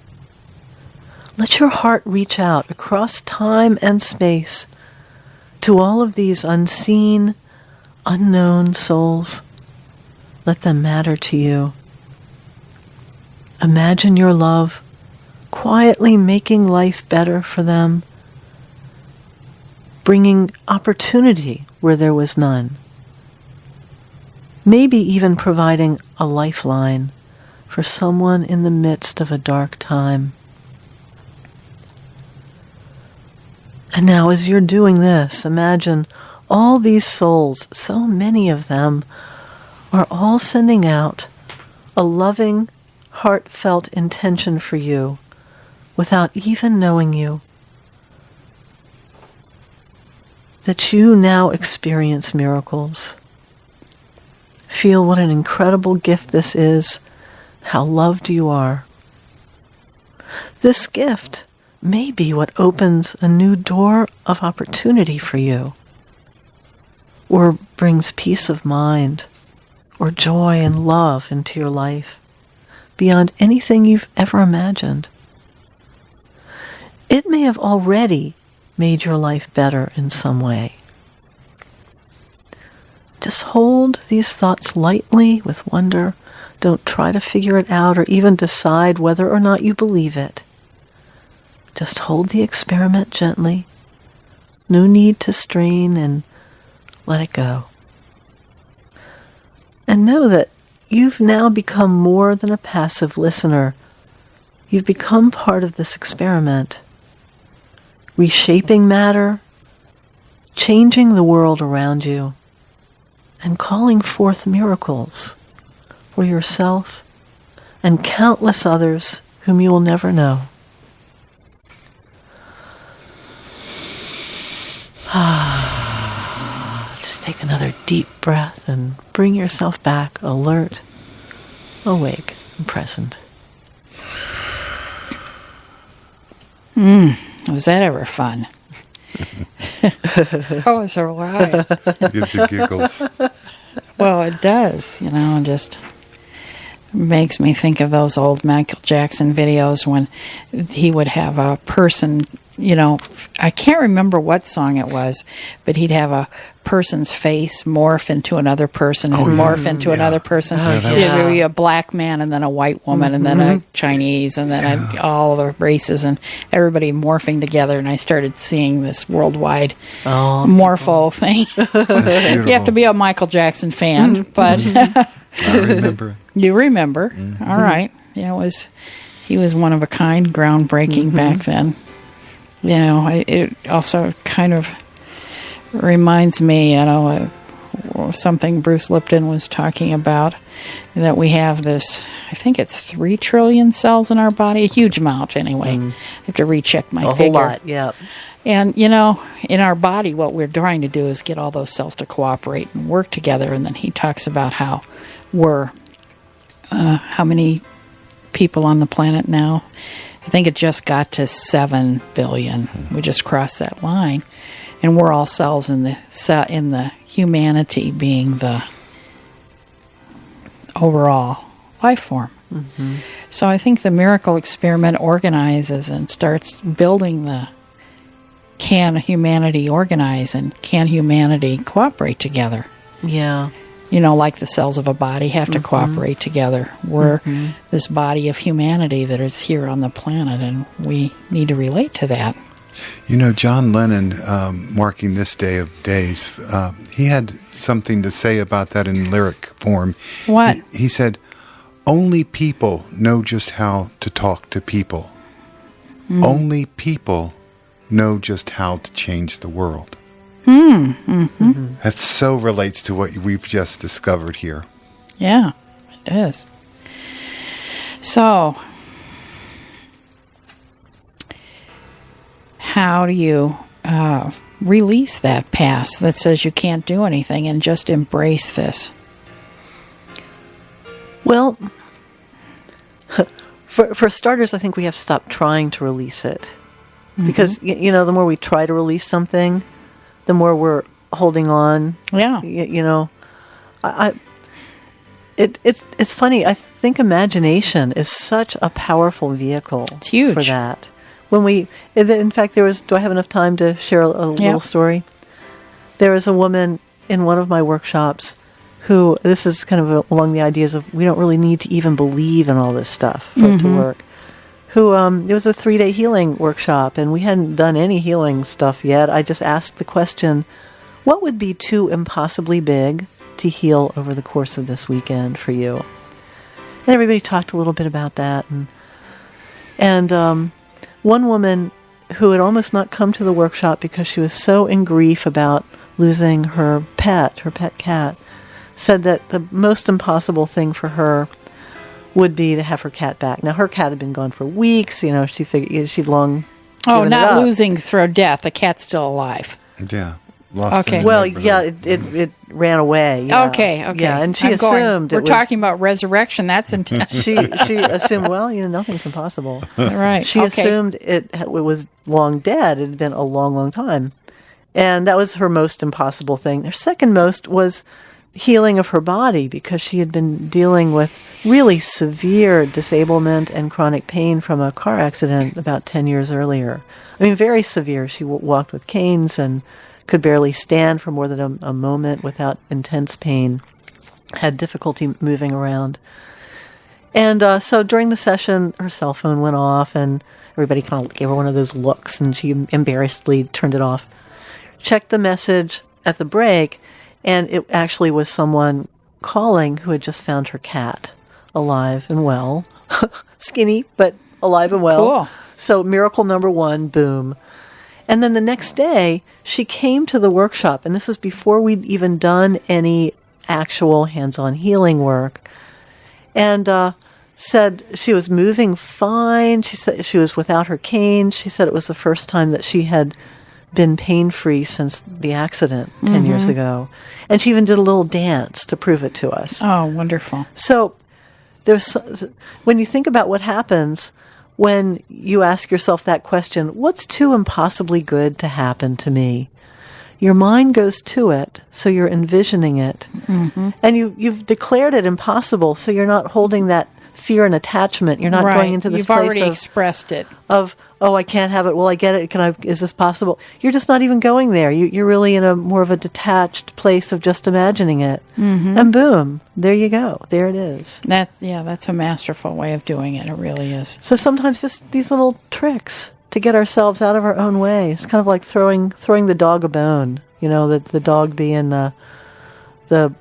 Let your heart reach out across time and space to all of these unseen, unknown souls. Let them matter to you. Imagine your love quietly making life better for them, bringing opportunity where there was none. Maybe even providing a lifeline for someone in the midst of a dark time. And now as you're doing this, imagine all these souls, so many of them, are all sending out a loving, heartfelt intention for you without even knowing you. That you now experience miracles. Feel what an incredible gift this is, how loved you are. This gift may be what opens a new door of opportunity for you, or brings peace of mind, or joy and love into your life, beyond anything you've ever imagined. It may have already made your life better in some way. Just hold these thoughts lightly with wonder. Don't try to figure it out or even decide whether or not you believe it. Just hold the experiment gently. No need to strain, and let it go. And know that you've now become more than a passive listener. You've become part of this experiment, reshaping matter, changing the world around you, and calling forth miracles for yourself and countless others whom you will never know. Just take another deep breath and bring yourself back alert, awake, and present. Was that ever fun? That was a ride. Gives you giggles. Well, it does, and just makes me think of those old Michael Jackson videos when he would have a person, I can't remember what song it was, but he'd have a person's face morph into another person and morph into another person. So there'd be a black man and then a white woman and then a Chinese and then all the races and everybody morphing together. And I started seeing this worldwide morpho thing. You have to be a Michael Jackson fan, but I remember. You remember. All right. Yeah, he was one of a kind, groundbreaking back then. It also kind of reminds me, something Bruce Lipton was talking about, that we have this, I think it's 3 trillion cells in our body, a huge amount anyway. I have to recheck my figure. A whole lot, yeah. And, in our body, what we're trying to do is get all those cells to cooperate and work together. And then he talks about how how many people on the planet now. I think it just got to 7 billion. We just crossed that line. And we're all cells in the humanity being the overall life form. So I think the miracle experiment organizes and starts building can humanity organize and can humanity cooperate together? Yeah. Like the cells of a body have to cooperate together. We're this body of humanity that is here on the planet, and we need to relate to that. John Lennon, marking this day of days, he had something to say about that in lyric form. What? He said, "Only people know just how to talk to people. Only people know just how to change the world." That so relates to what we've just discovered here. Yeah, it does. So, how do you release that past that says you can't do anything and just embrace this? Well, for starters, I think we have to stop trying to release it. Because, the more we try to release something, the more we're holding on. Yeah. It's funny. I think imagination is such a powerful vehicle. It's huge for that. In fact, do I have enough time to share a little story? There was a woman in one of my workshops who, this is kind of along the ideas of we don't really need to even believe in all this stuff for it to work. It was a 3-day healing workshop, and we hadn't done any healing stuff yet. I just asked the question, what would be too impossibly big to heal over the course of this weekend for you? And everybody talked a little bit about that. And one woman who had almost not come to the workshop because she was so in grief about losing her pet cat, said that the most impossible thing for her would be to have her cat back. Now, her cat had been gone for weeks. She figured she'd long. Not losing through death. The cat's still alive. Yeah. Lost. Okay. Well, it ran away. Yeah. Okay. Yeah, and she assumed we're talking about resurrection. That's intense. She assumed, nothing's impossible. Right. She assumed it was long dead. It had been a long, long time, and that was her most impossible thing. Her second most was healing of her body, because she had been dealing with really severe disablement and chronic pain from a car accident about 10 years earlier. I mean, very severe. She walked with canes and could barely stand for more than a moment without intense pain, had difficulty moving around. And so during the session, her cell phone went off, and everybody kind of gave her one of those looks, and she embarrassedly turned it off. Checked the message at the break, and it actually was someone calling who had just found her cat alive and well. Skinny, but alive and well. Cool. So miracle number 1, boom. And then the next day, she came to the workshop, and this was before we'd even done any actual hands-on healing work. And said she was moving fine. She said she was without her cane. She said it was the first time that she had been pain-free since the accident 10 years ago. And she even did a little dance to prove it to us. Oh, wonderful. So when you think about what happens when you ask yourself that question, what's too impossibly good to happen to me? Your mind goes to it, so you're envisioning it. And you've declared it impossible, so you're not holding that fear and attachment. You're not going into this You've place already expressed it. Of, oh, I can't have it. Well, I get it. Is this possible? You're just not even going there. You're really in a more of a detached place of just imagining it. And boom, there you go. There it is. That's a masterful way of doing it. It really is. So sometimes just these little tricks to get ourselves out of our own way. It's kind of like throwing the dog a bone. You know, the dog being the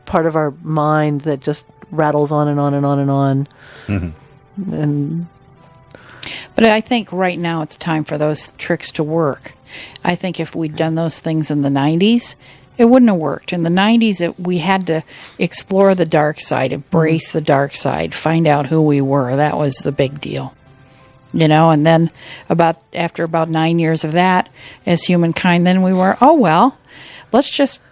part of our mind that just rattles on and on and on and on. But I think right now it's time for those tricks to work. I think if we'd done those things in the 90s, it wouldn't have worked. In the 90s, we had to explore the dark side, embrace the dark side, find out who we were. That was the big deal. You know, and then after about 9 years of that, as humankind, then we were, let's just,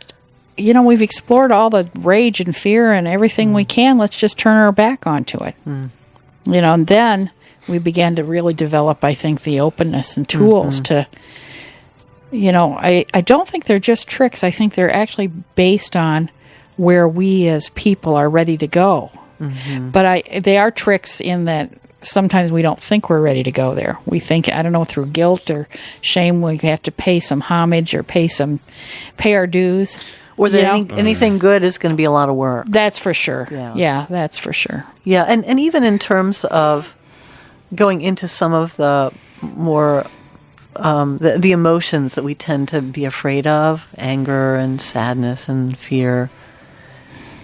we've explored all the rage and fear and everything we can. Let's just turn our back onto it. And then we began to really develop, I think, the openness and tools to, I don't think they're just tricks. I think they're actually based on where we as people are ready to go. But they are tricks in that sometimes we don't think we're ready to go there. We think, I don't know, through guilt or shame, we have to pay some homage or pay our dues. Or that anything good is going to be a lot of work. That's for sure. Yeah, that's for sure. Yeah, and even in terms of going into some of the more the emotions that we tend to be afraid of, anger and sadness and fear.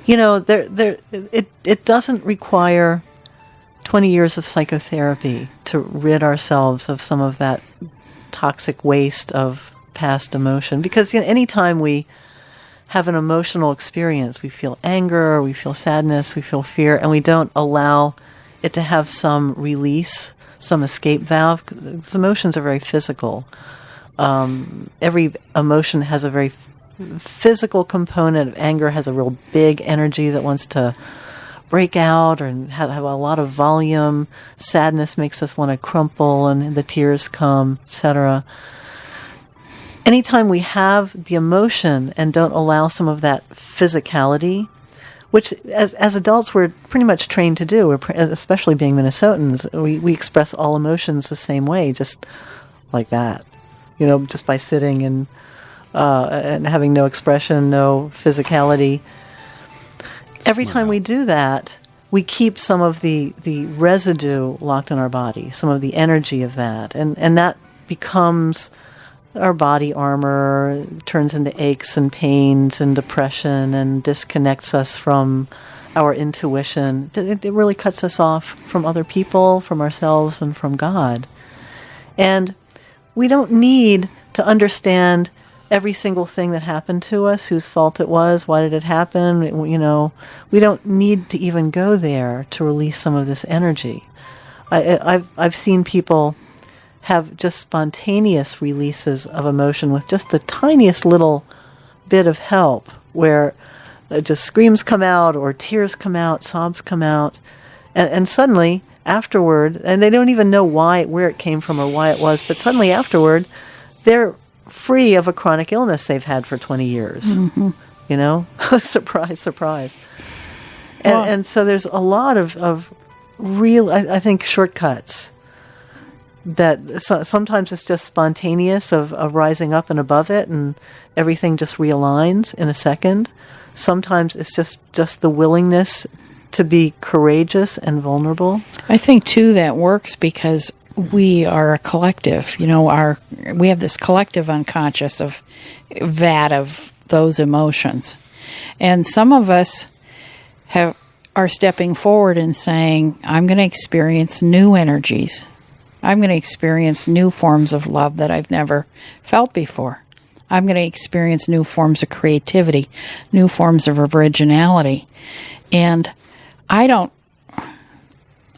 It doesn't require 20 years of psychotherapy to rid ourselves of some of that toxic waste of past emotion. Because anytime we have an emotional experience, we feel anger, we feel sadness, we feel fear, and we don't allow it to have some release, some escape valve. Because emotions are very physical. Every emotion has a very physical component. Anger has a real big energy that wants to break out and have a lot of volume. Sadness makes us want to crumple and the tears come, etc. Anytime we have the emotion and don't allow some of that physicality, which as adults we're pretty much trained to do, especially being Minnesotans, we express all emotions the same way, just like that. Just by sitting and having no expression, no physicality. Every time we do that, we keep some of the residue locked in our body, some of the energy of that. And that becomes our body armor, turns into aches and pains and depression and disconnects us from our intuition. It really cuts us off from other people, from ourselves, and from God. And we don't need to understand every single thing that happened to us, whose fault it was, why did it happen, we don't need to even go there to release some of this energy. I've seen people have just spontaneous releases of emotion with just the tiniest little bit of help, where just screams come out or tears come out, sobs come out, and suddenly afterward, and they don't even know where it came from or why it was, but suddenly afterward, they're free of a chronic illness they've had for 20 years. Surprise, surprise. And so there's a lot of real, I think, shortcuts that sometimes it's just spontaneous of rising up and above it and everything just realigns in a second. Sometimes it's just the willingness to be courageous and vulnerable. I think, too, that works because we are a collective. We have this collective unconscious of those emotions. And some of us are stepping forward and saying, I'm going to experience new energies. I'm going to experience new forms of love that I've never felt before. I'm going to experience new forms of creativity, new forms of originality. And I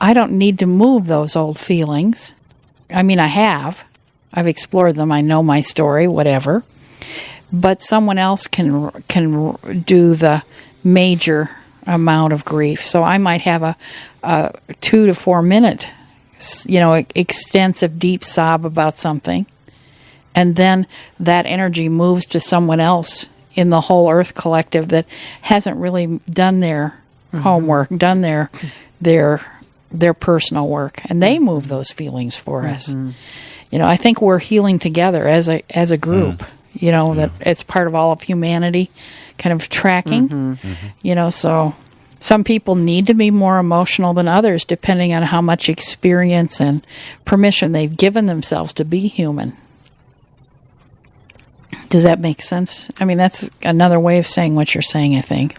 I don't need to move those old feelings. I mean, I've explored them. I know my story, whatever. But someone else can do the major amount of grief. So I might have a 2 to 4 minute, extensive, deep sob about something. And then that energy moves to someone else in the whole Earth collective that hasn't really done their homework, done their personal work, and they move those feelings for us. I think we're healing together as a group. That it's part of all of humanity, kind of tracking. So some people need to be more emotional than others, depending on how much experience and permission they've given themselves to be human. Does that make sense? I mean, that's another way of saying what you're saying, I think.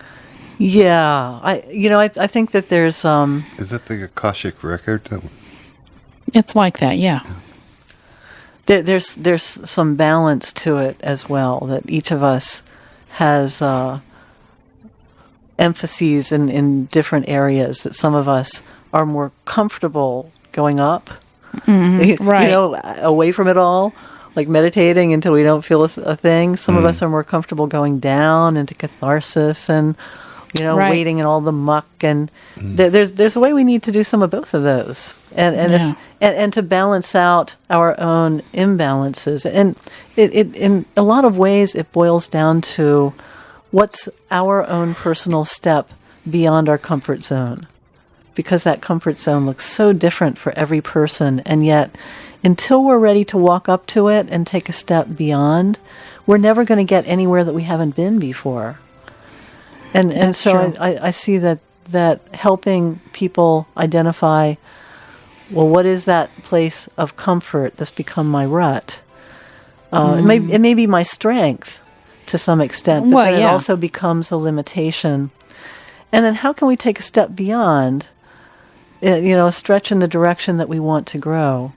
Yeah. I think that there's... Is that the Akashic record? It's like that, yeah. There's some balance to it as well, that each of us has emphases in different areas, that some of us are more comfortable going up, right. Away from it all, like meditating until we don't feel a thing. Some of us are more comfortable going down into catharsis and, right. Waiting in all the muck. And there's a way we need to do some of both of those. And to balance out our own imbalances. And it in a lot of ways, it boils down to what's our own personal step beyond our comfort zone. Because that comfort zone looks so different for every person, and yet until we're ready to walk up to it and take a step beyond, we're never going to get anywhere that we haven't been before. And so I see that helping people identify, well, what is that place of comfort that's become my rut? It may be my strength to some extent, but then it also becomes a limitation. And then how can we take a step beyond, a stretch in the direction that we want to grow?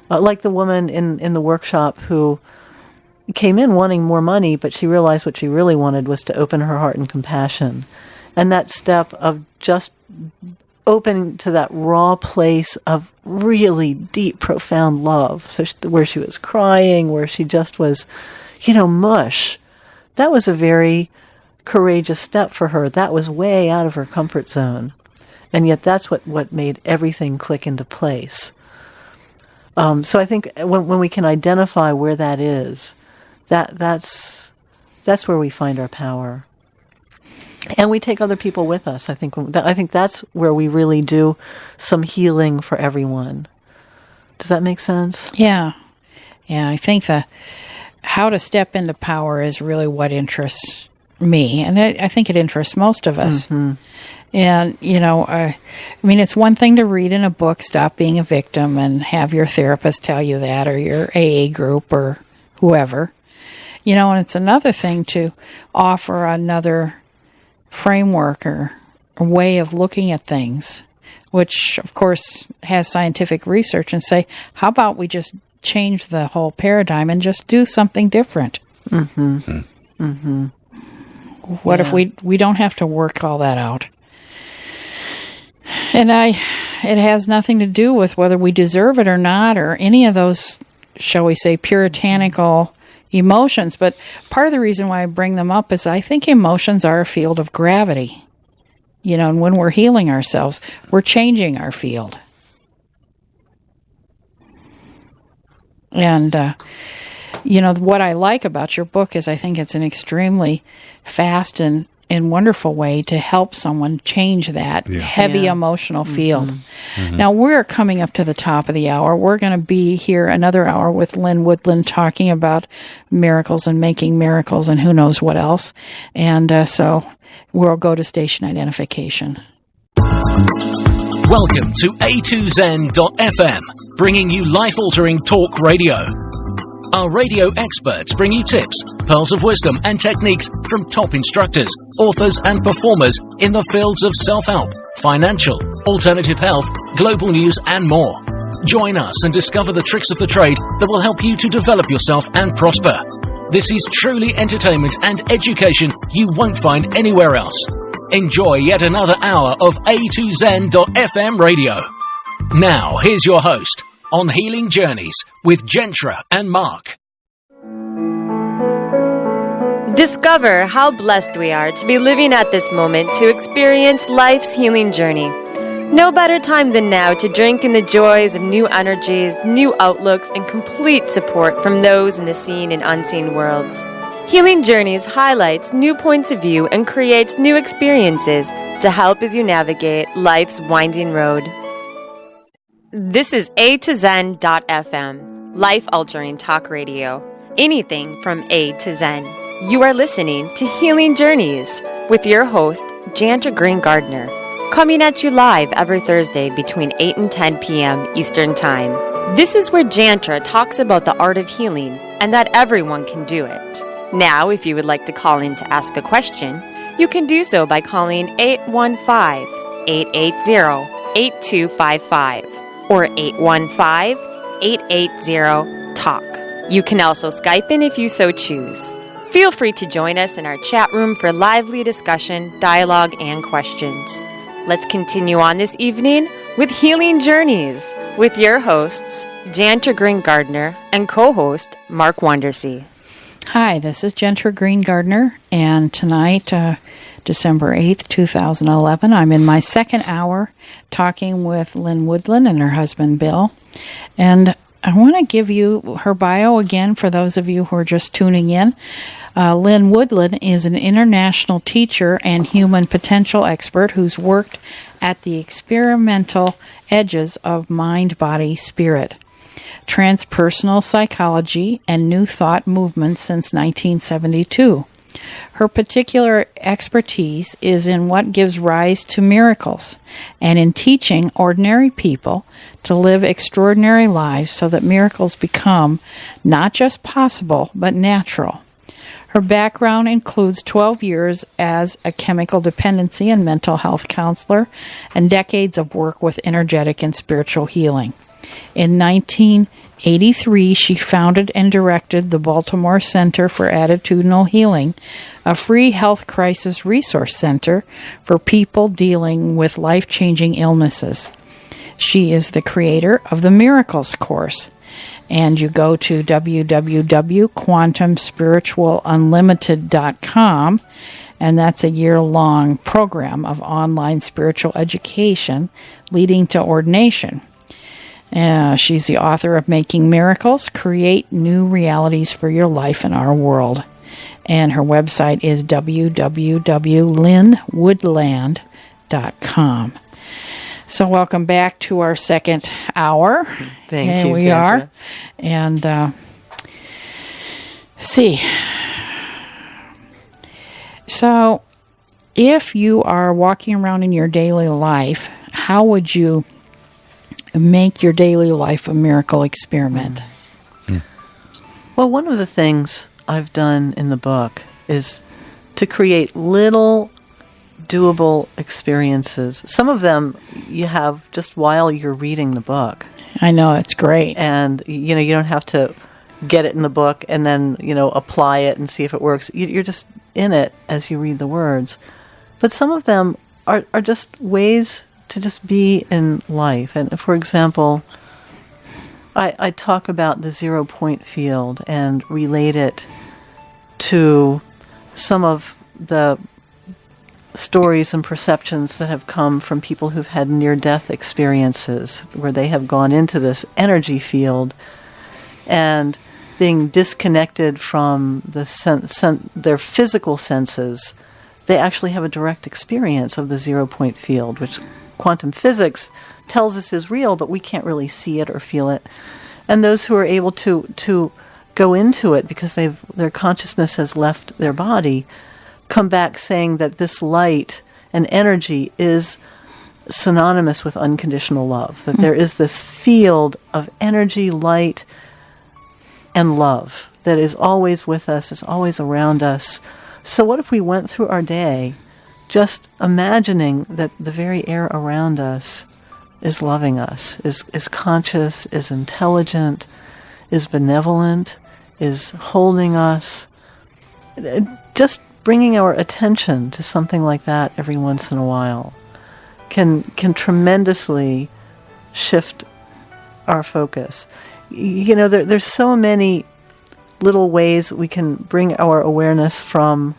Like the woman in the workshop who came in wanting more money, but she realized what she really wanted was to open her heart and compassion. And that step of just opening to that raw place of really deep, profound love, so where she was crying, where she just was, mush. That was a very courageous step for her. That was way out of her comfort zone. And yet that's what made everything click into place. So I think when we can identify where that is, that's where we find our power. And we take other people with us. I think that's where we really do some healing for everyone. Does that make sense? Yeah. I think how to step into power is really what interests me, and I think it interests most of us. And, it's one thing to read in a book, stop being a victim, and have your therapist tell you that, or your AA group, or whoever. And it's another thing to offer another framework or a way of looking at things, which, of course, has scientific research, and say, how about we just change the whole paradigm and just do something different? What if we don't have to work all that out? And it has nothing to do with whether we deserve it or not, or any of those, shall we say, puritanical emotions. But part of the reason why I bring them up is I think emotions are a field of gravity. And when we're healing ourselves, we're changing our field. And, what I like about your book is I think it's an extremely fast and wonderful way to help someone change that heavy emotional field. Now, we're coming up to the top of the hour. We're going to be here another hour with Lynn Woodland talking about miracles and making miracles and who knows what else. And so we'll go to station identification. Welcome to A2Zen.FM, bringing you life-altering talk radio. Our radio experts bring you tips, pearls of wisdom and techniques from top instructors, authors and performers in the fields of self-help, financial, alternative health, global news and more. Join us and discover the tricks of the trade that will help you to develop yourself and prosper. This is truly entertainment and education you won't find anywhere else. Enjoy yet another hour of A2Zen.FM radio. Now, here's your host on Healing Journeys with Jaentra and Mark. Discover how blessed we are to be living at this moment to experience life's healing journey. No better time than now to drink in the joys of new energies, new outlooks, and complete support from those in the seen and unseen worlds. Healing Journeys highlights new points of view and creates new experiences to help as you navigate life's winding road. This is A to Zen.fm, life-altering talk radio. Anything from A to Zen. You are listening to Healing Journeys with your host, Jaentra Green Gardner, coming at you live every Thursday between 8 and 10 p.m. Eastern Time. This is where Jaentra talks about the art of healing and that everyone can do it. Now, if you would like to call in to ask a question, you can do so by calling 815-880-8255 or 815-880-TALK. You can also Skype in if you so choose. Feel free to join us in our chat room for lively discussion, dialogue, and questions. Let's continue on this evening with Healing Journeys with your hosts, Jaentra Green Gardner and co-host Mark Wondersea. Hi, this is Jaentra Green Gardner, and tonight, December 8th, 2011, I'm in my second hour talking with Lynn Woodland and her husband Bill, and I want to give you her bio again for those of you who are just tuning in. Lynn Woodland is an international teacher and human potential expert who's worked at the experimental edges of mind, body, spirit, transpersonal psychology, and New Thought movements since 1972. Her particular expertise is in what gives rise to miracles and in teaching ordinary people to live extraordinary lives so that miracles become not just possible but natural. Her background includes 12 years as a chemical dependency and mental health counselor and decades of work with energetic and spiritual healing. In 1983, she founded and directed the Baltimore Center for Attitudinal Healing, a free health crisis resource center for people dealing with life-changing illnesses. She is the creator of the Miracles course. And you go to www.quantumspiritualunlimited.com, and that's a year-long program of online spiritual education leading to ordination. She's the author of Making Miracles, Create New Realities for Your Life and Our World. And her website is www.lynnwoodland.com. So welcome back to our second hour. Thank you, Here we Jaentra. are. And see. So if you are walking around in your daily life, how would you make your daily life a miracle experiment? Well, one of the things I've done in the book is to create little doable experiences. Some of them you have just while you're reading the book. I know, it's great. And, you don't have to get it in the book and then, apply it and see if it works. You're just in it as you read the words. But some of them are just ways to just be in life. And for example, I talk about the 0 point field and relate it to some of the stories and perceptions that have come from people who've had near-death experiences where they have gone into this energy field and being disconnected from their physical senses, they actually have a direct experience of the 0 point field, which quantum physics tells us is real, but we can't really see it or feel it. And those who are able to go into it because their consciousness has left their body come back saying that this light and energy is synonymous with unconditional love, that there is this field of energy, light, and love that is always with us, is always around us. So what if we went through our day just imagining that the very air around us is loving us, is conscious, is intelligent, is benevolent, is holding us. Just bringing our attention to something like that every once in a while can tremendously shift our focus. There's so many little ways we can bring our awareness from,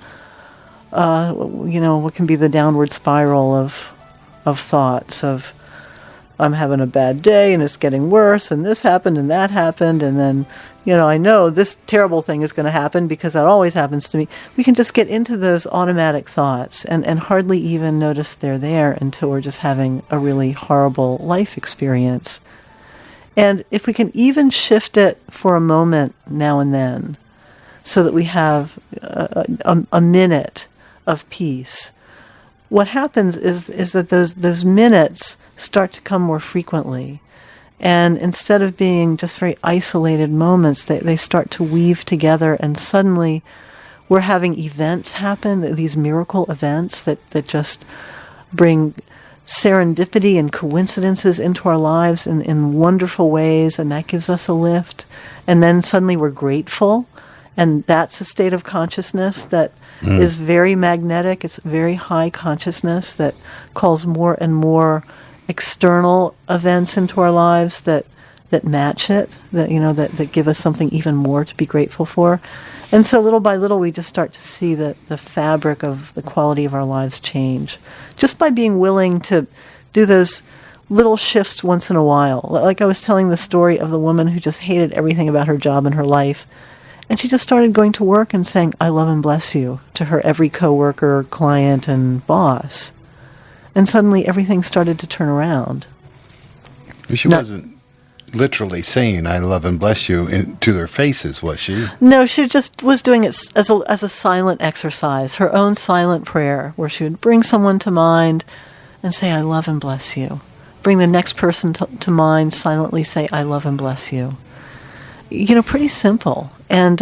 what can be the downward spiral of thoughts of, I'm having a bad day and it's getting worse and this happened and that happened and then, I know this terrible thing is going to happen because that always happens to me. We can just get into those automatic thoughts and hardly even notice they're there until we're just having a really horrible life experience. And if we can even shift it for a moment now and then so that we have a minute of peace, what happens is that those minutes start to come more frequently. And instead of being just very isolated moments, they start to weave together, and suddenly we're having events happen, these miracle events that just bring serendipity and coincidences into our lives in wonderful ways, and that gives us a lift. And then suddenly we're grateful, and that's a state of consciousness that is very magnetic. It's very high consciousness that calls more and more external events into our lives that match it, that give us something even more to be grateful for. And so little by little we just start to see the fabric of the quality of our lives change just by being willing to do those little shifts once in a while. Like I was telling the story of the woman who just hated everything about her job and her life, and she just started going to work and saying, "I love and bless you," to her every coworker, client, and boss. And suddenly everything started to turn around. She wasn't literally saying, "I love and bless you," to their faces, was she? No, she just was doing it as a silent exercise, her own silent prayer, where she would bring someone to mind and say, "I love and bless you." Bring the next person to mind, silently say, "I love and bless you." Pretty simple. And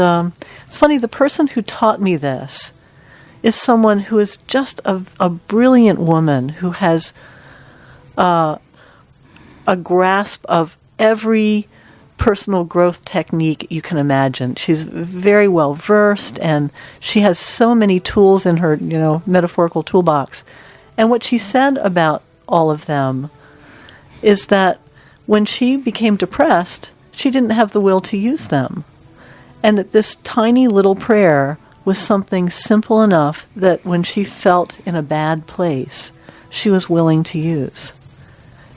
it's funny, the person who taught me this is someone who is just a brilliant woman who has a grasp of every personal growth technique you can imagine. She's very well versed, and she has so many tools in her, metaphorical toolbox. And what she said about all of them is that when she became depressed, she didn't have the will to use them. And that this tiny little prayer was something simple enough that when she felt in a bad place, she was willing to use.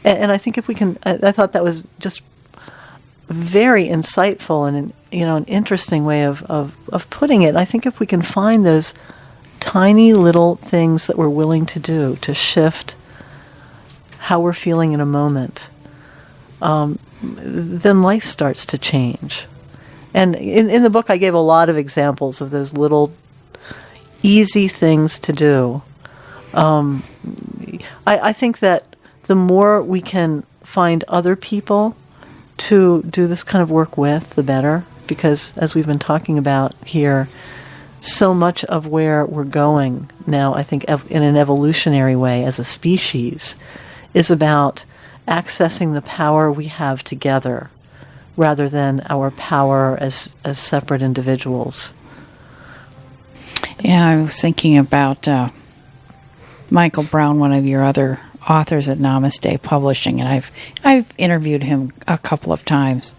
And I think if we can, I thought that was just very insightful and an interesting way of putting it. I think if we can find those tiny little things that we're willing to do to shift how we're feeling in a moment, then life starts to change. And in the book, I gave a lot of examples of those little easy things to do. I think that the more we can find other people to do this kind of work with, the better. Because as we've been talking about here, so much of where we're going now, I think in an evolutionary way as a species, is about accessing the power we have together rather than our power as separate individuals. Yeah, I was thinking about Michael Brown, one of your other authors at Namaste Publishing, and I've interviewed him a couple of times.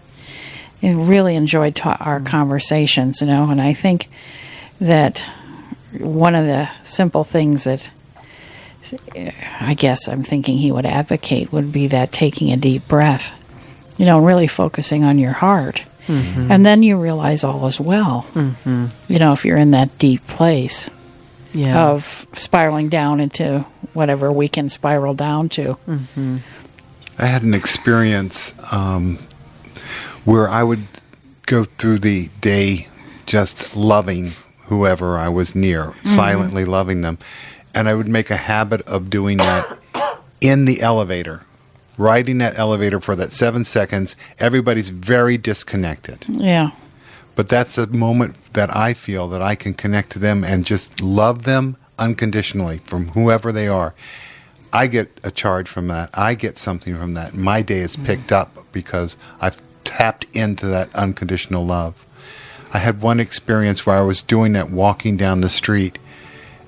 I really enjoyed our conversations, and I think that one of the simple things that I guess I'm thinking he would advocate would be that taking a deep breath, really focusing on your heart. Mm-hmm. And then you realize all is well. Mm-hmm. If you're in that deep place of spiraling down into whatever we can spiral down to. Mm-hmm. I had an experience where I would go through the day just loving whoever I was near, silently loving them. And I would make a habit of doing that in the elevator, riding that elevator for that 7 seconds. Everybody's very disconnected. Yeah. But that's a moment that I feel that I can connect to them and just love them unconditionally from whoever they are. I get a charge from that. I get something from that. My day is picked up because I've tapped into that unconditional love. I had one experience where I was doing that walking down the street,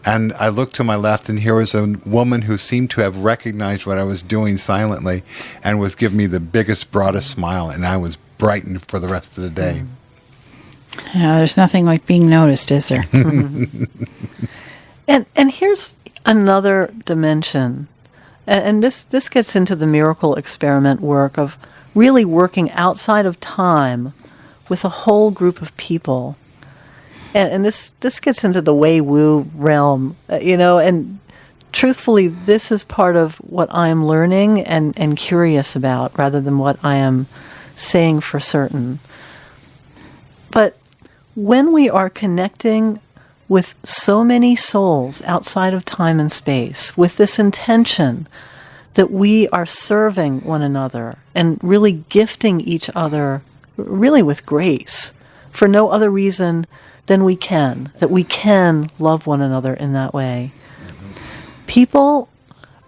And I looked to my left, and here was a woman who seemed to have recognized what I was doing silently and was giving me the biggest, broadest smile, and I was brightened for the rest of the day. Yeah, there's nothing like being noticed, is there? And here's another dimension. And this gets into the miracle experiment work of really working outside of time with a whole group of people. And this gets into the Wei Wu realm, and truthfully, this is part of what I'm learning and curious about rather than what I am saying for certain. But when we are connecting with so many souls outside of time and space, with this intention that we are serving one another and really gifting each other really with grace for no other reason than that we can love one another in that way. People,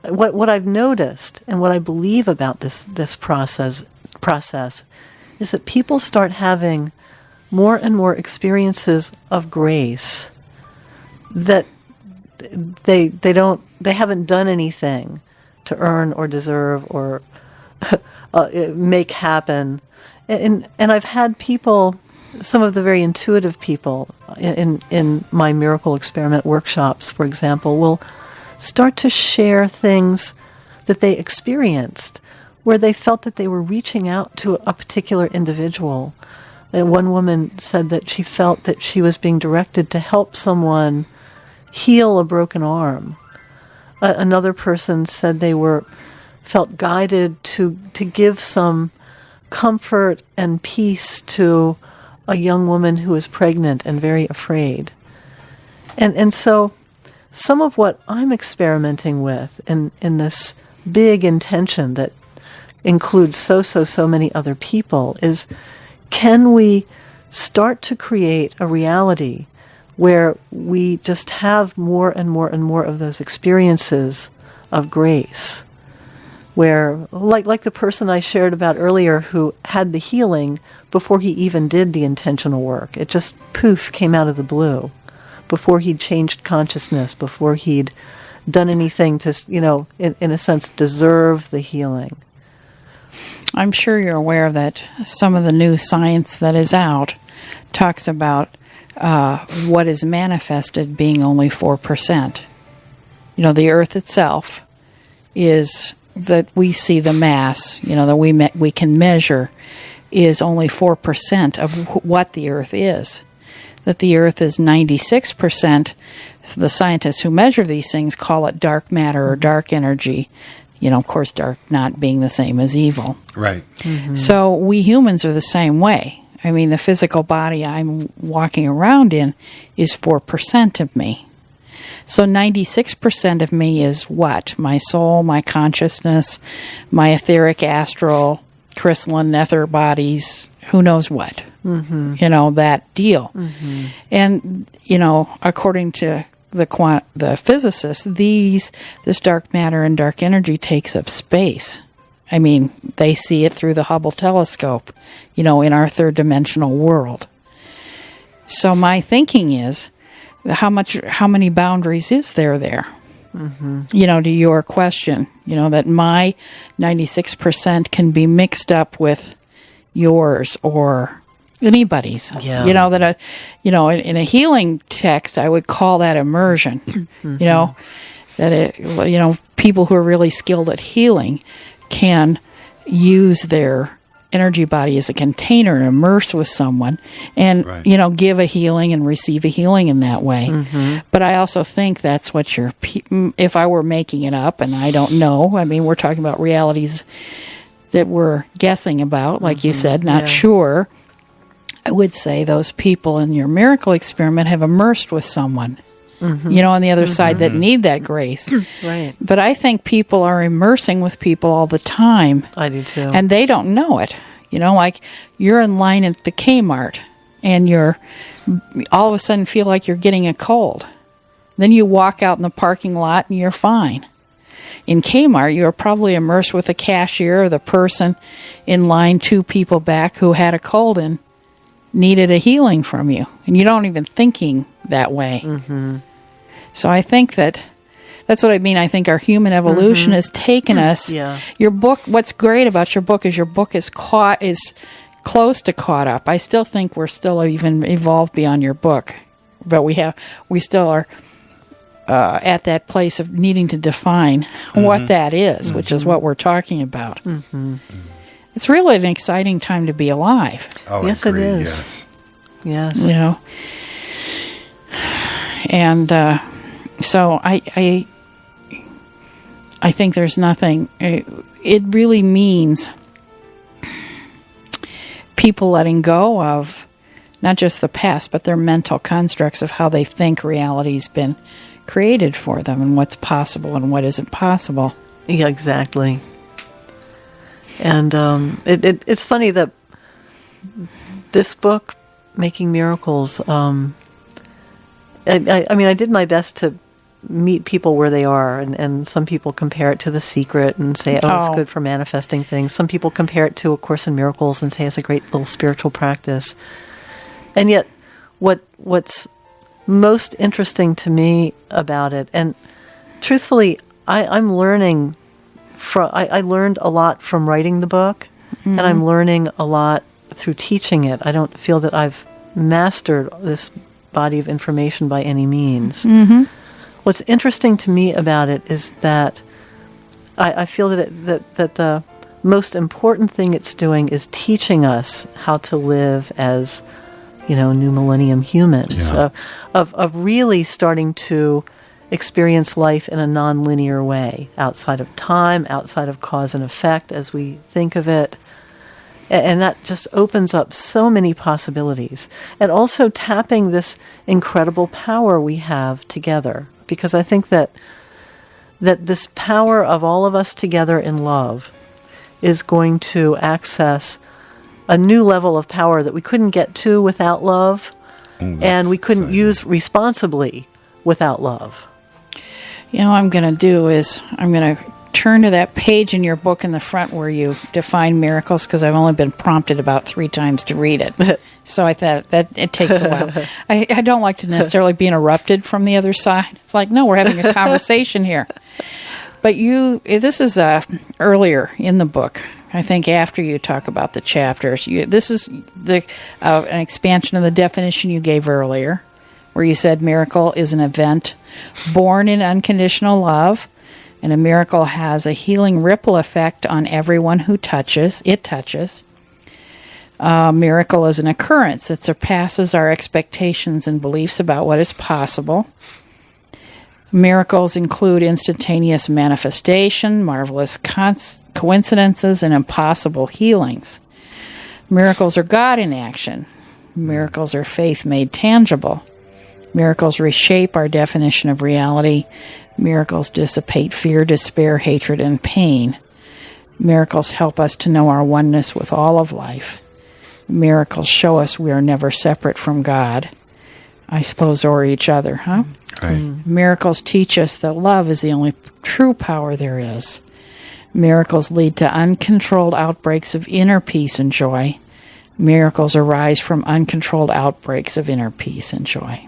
what I've noticed and what I believe about this process is that people start having more and more experiences of grace that they haven't done anything to earn or deserve or make happen. And I've had people, some of the very intuitive people in my miracle experiment workshops, for example, will start to share things that they experienced where they felt that they were reaching out to a particular individual. And one woman said that she felt that she was being directed to help someone heal a broken arm. Another person said they felt guided to give some comfort and peace to a young woman who is pregnant and very afraid. And so some of what I'm experimenting with in this big intention that includes so many other people is, can we start to create a reality where we just have more and more and more of those experiences of grace, where, like the person I shared about earlier who had the healing before he even did the intentional work. It just, poof, came out of the blue, before he'd changed consciousness, before he'd done anything to, in a sense, deserve the healing. I'm sure you're aware that some of the new science that is out talks about what is manifested being only 4%. The Earth itself is, that we see the mass, that we can measure, is only 4% of what the Earth is. That the Earth is 96%. So the scientists who measure these things call it dark matter or dark energy. Of course, dark not being the same as evil. Right. Mm-hmm. So we humans are the same way. I mean, the physical body I'm walking around in is 4% of me. So 96% of me is what? My soul, my consciousness, my etheric, astral, crystalline, nether bodies, who knows what. Mm-hmm. That deal. Mm-hmm. And, according to the physicists, this dark matter and dark energy takes up space. I mean, they see it through the Hubble telescope, in our third dimensional world. So my thinking is, how many boundaries is there? Mm-hmm. To your question, that my 96% can be mixed up with yours or anybody's. Yeah. In a healing text, I would call that immersion. Mm-hmm. That people who are really skilled at healing can use their energy body as a container and immerse with someone and, right. Give a healing and receive a healing in that way. Mm-hmm. But I also think that's what if I were making it up, and I don't know, I mean, we're talking about realities that we're guessing about, like you said, not sure. I would say those people in your miracle experiment have immersed with someone, on the other side that need that grace. Right. But I think people are immersing with people all the time. I do too. And they don't know it. Like you're in line at the Kmart and you're all of a sudden feel like you're getting a cold. Then you walk out in the parking lot and you're fine. In Kmart, you're probably immersed with the cashier or the person in line 2 people back who had a cold and needed a healing from you. And you don't even thinking that way. Mm-hmm. So I think that's what I mean. I think our human evolution has taken us. Yeah. Your book, what's great about your book is close to caught up. I still think we're still even evolved beyond your book, but we still are at that place of needing to define what that is, which is what we're talking about. It's really an exciting time to be alive. Oh, yes, it is. Yes. You know, and so I think there's nothing. It really means people letting go of not just the past, but their mental constructs of how they think reality's been created for them and what's possible and what isn't possible. Yeah, exactly. And it's funny that this book, Making Miracles, I mean, I did my best to meet people where they are, and some people compare it to The Secret and say, it's good for manifesting things. Some people compare it to A Course in Miracles and say it's a great little spiritual practice. And yet, what's most interesting to me about it, and truthfully, I'm learning I learned a lot from writing the book, and I'm learning a lot through teaching it. I don't feel that I've mastered this body of information by any means. What's interesting to me about it is that I feel that the most important thing it's doing is teaching us how to live as, new millennium humans, of really starting to experience life in a non-linear way, outside of time, outside of cause and effect as we think of it. And that just opens up so many possibilities. And also tapping this incredible power we have together. Because I think that this power of all of us together in love is going to access a new level of power that we couldn't get to without love, and we couldn't use responsibly without love. What I'm going to do is I'm going to turn to that page in your book in the front where you define miracles, because I've only been prompted about 3 times to read it. So I thought that it takes a while. I don't like to necessarily be interrupted from the other side. It's like, no, we're having a conversation here. But this is earlier in the book. I think after you talk about the chapters. This is an expansion of the definition you gave earlier, where you said miracle is an event born in unconditional love, and a miracle has a healing ripple effect on everyone who touches. Miracle is an occurrence that surpasses our expectations and beliefs about what is possible. Miracles include instantaneous manifestation, marvelous coincidences, and impossible healings. Miracles are God in action. Miracles are faith made tangible. Miracles reshape our definition of reality. Miracles dissipate fear, despair, hatred, and pain. Miracles help us to know our oneness with all of life. Miracles show us we are never separate from God, I suppose, or each other, huh? Right. Miracles teach us that love is the only true power there is. Miracles lead to uncontrolled outbreaks of inner peace and joy. Miracles arise from uncontrolled outbreaks of inner peace and joy.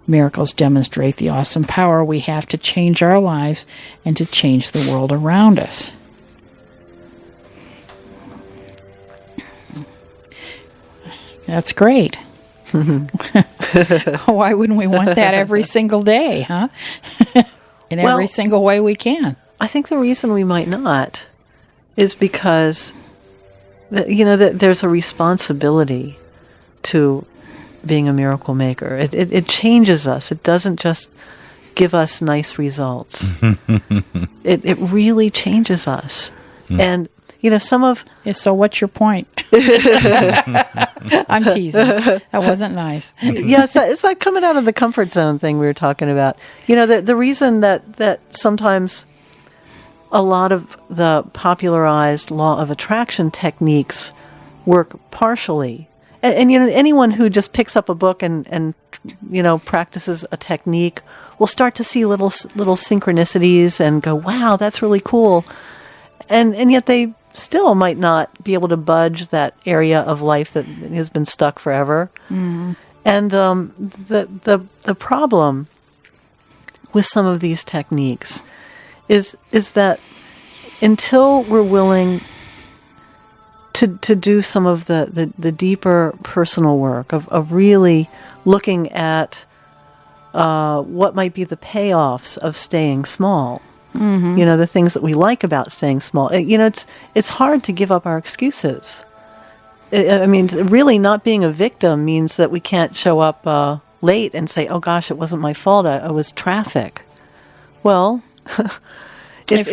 Miracles demonstrate the awesome power we have to change our lives and to change the world around us. That's great. Why wouldn't we want that every single day, huh? In every single way we can. I think the reason we might not is because, that there's a responsibility to being a miracle maker. It changes us. It doesn't just give us nice results. It really changes us. And some of... So what's your point? I'm teasing. That wasn't nice. Yeah, it's that coming out of the comfort zone thing we were talking about. The reason that sometimes a lot of the popularized law of attraction techniques work partially. And anyone who just picks up a book and practices a technique will start to see little synchronicities and go, wow, that's really cool. And yet they still might not be able to budge that area of life that has been stuck forever. And the problem with some of these techniques is that until we're willing to do some of the deeper personal work of really looking at what might be the payoffs of staying small, the things that we like about staying small. It's hard to give up our excuses. Really not being a victim means that we can't show up late and say, oh gosh, it wasn't my fault, I was traffic. Well, if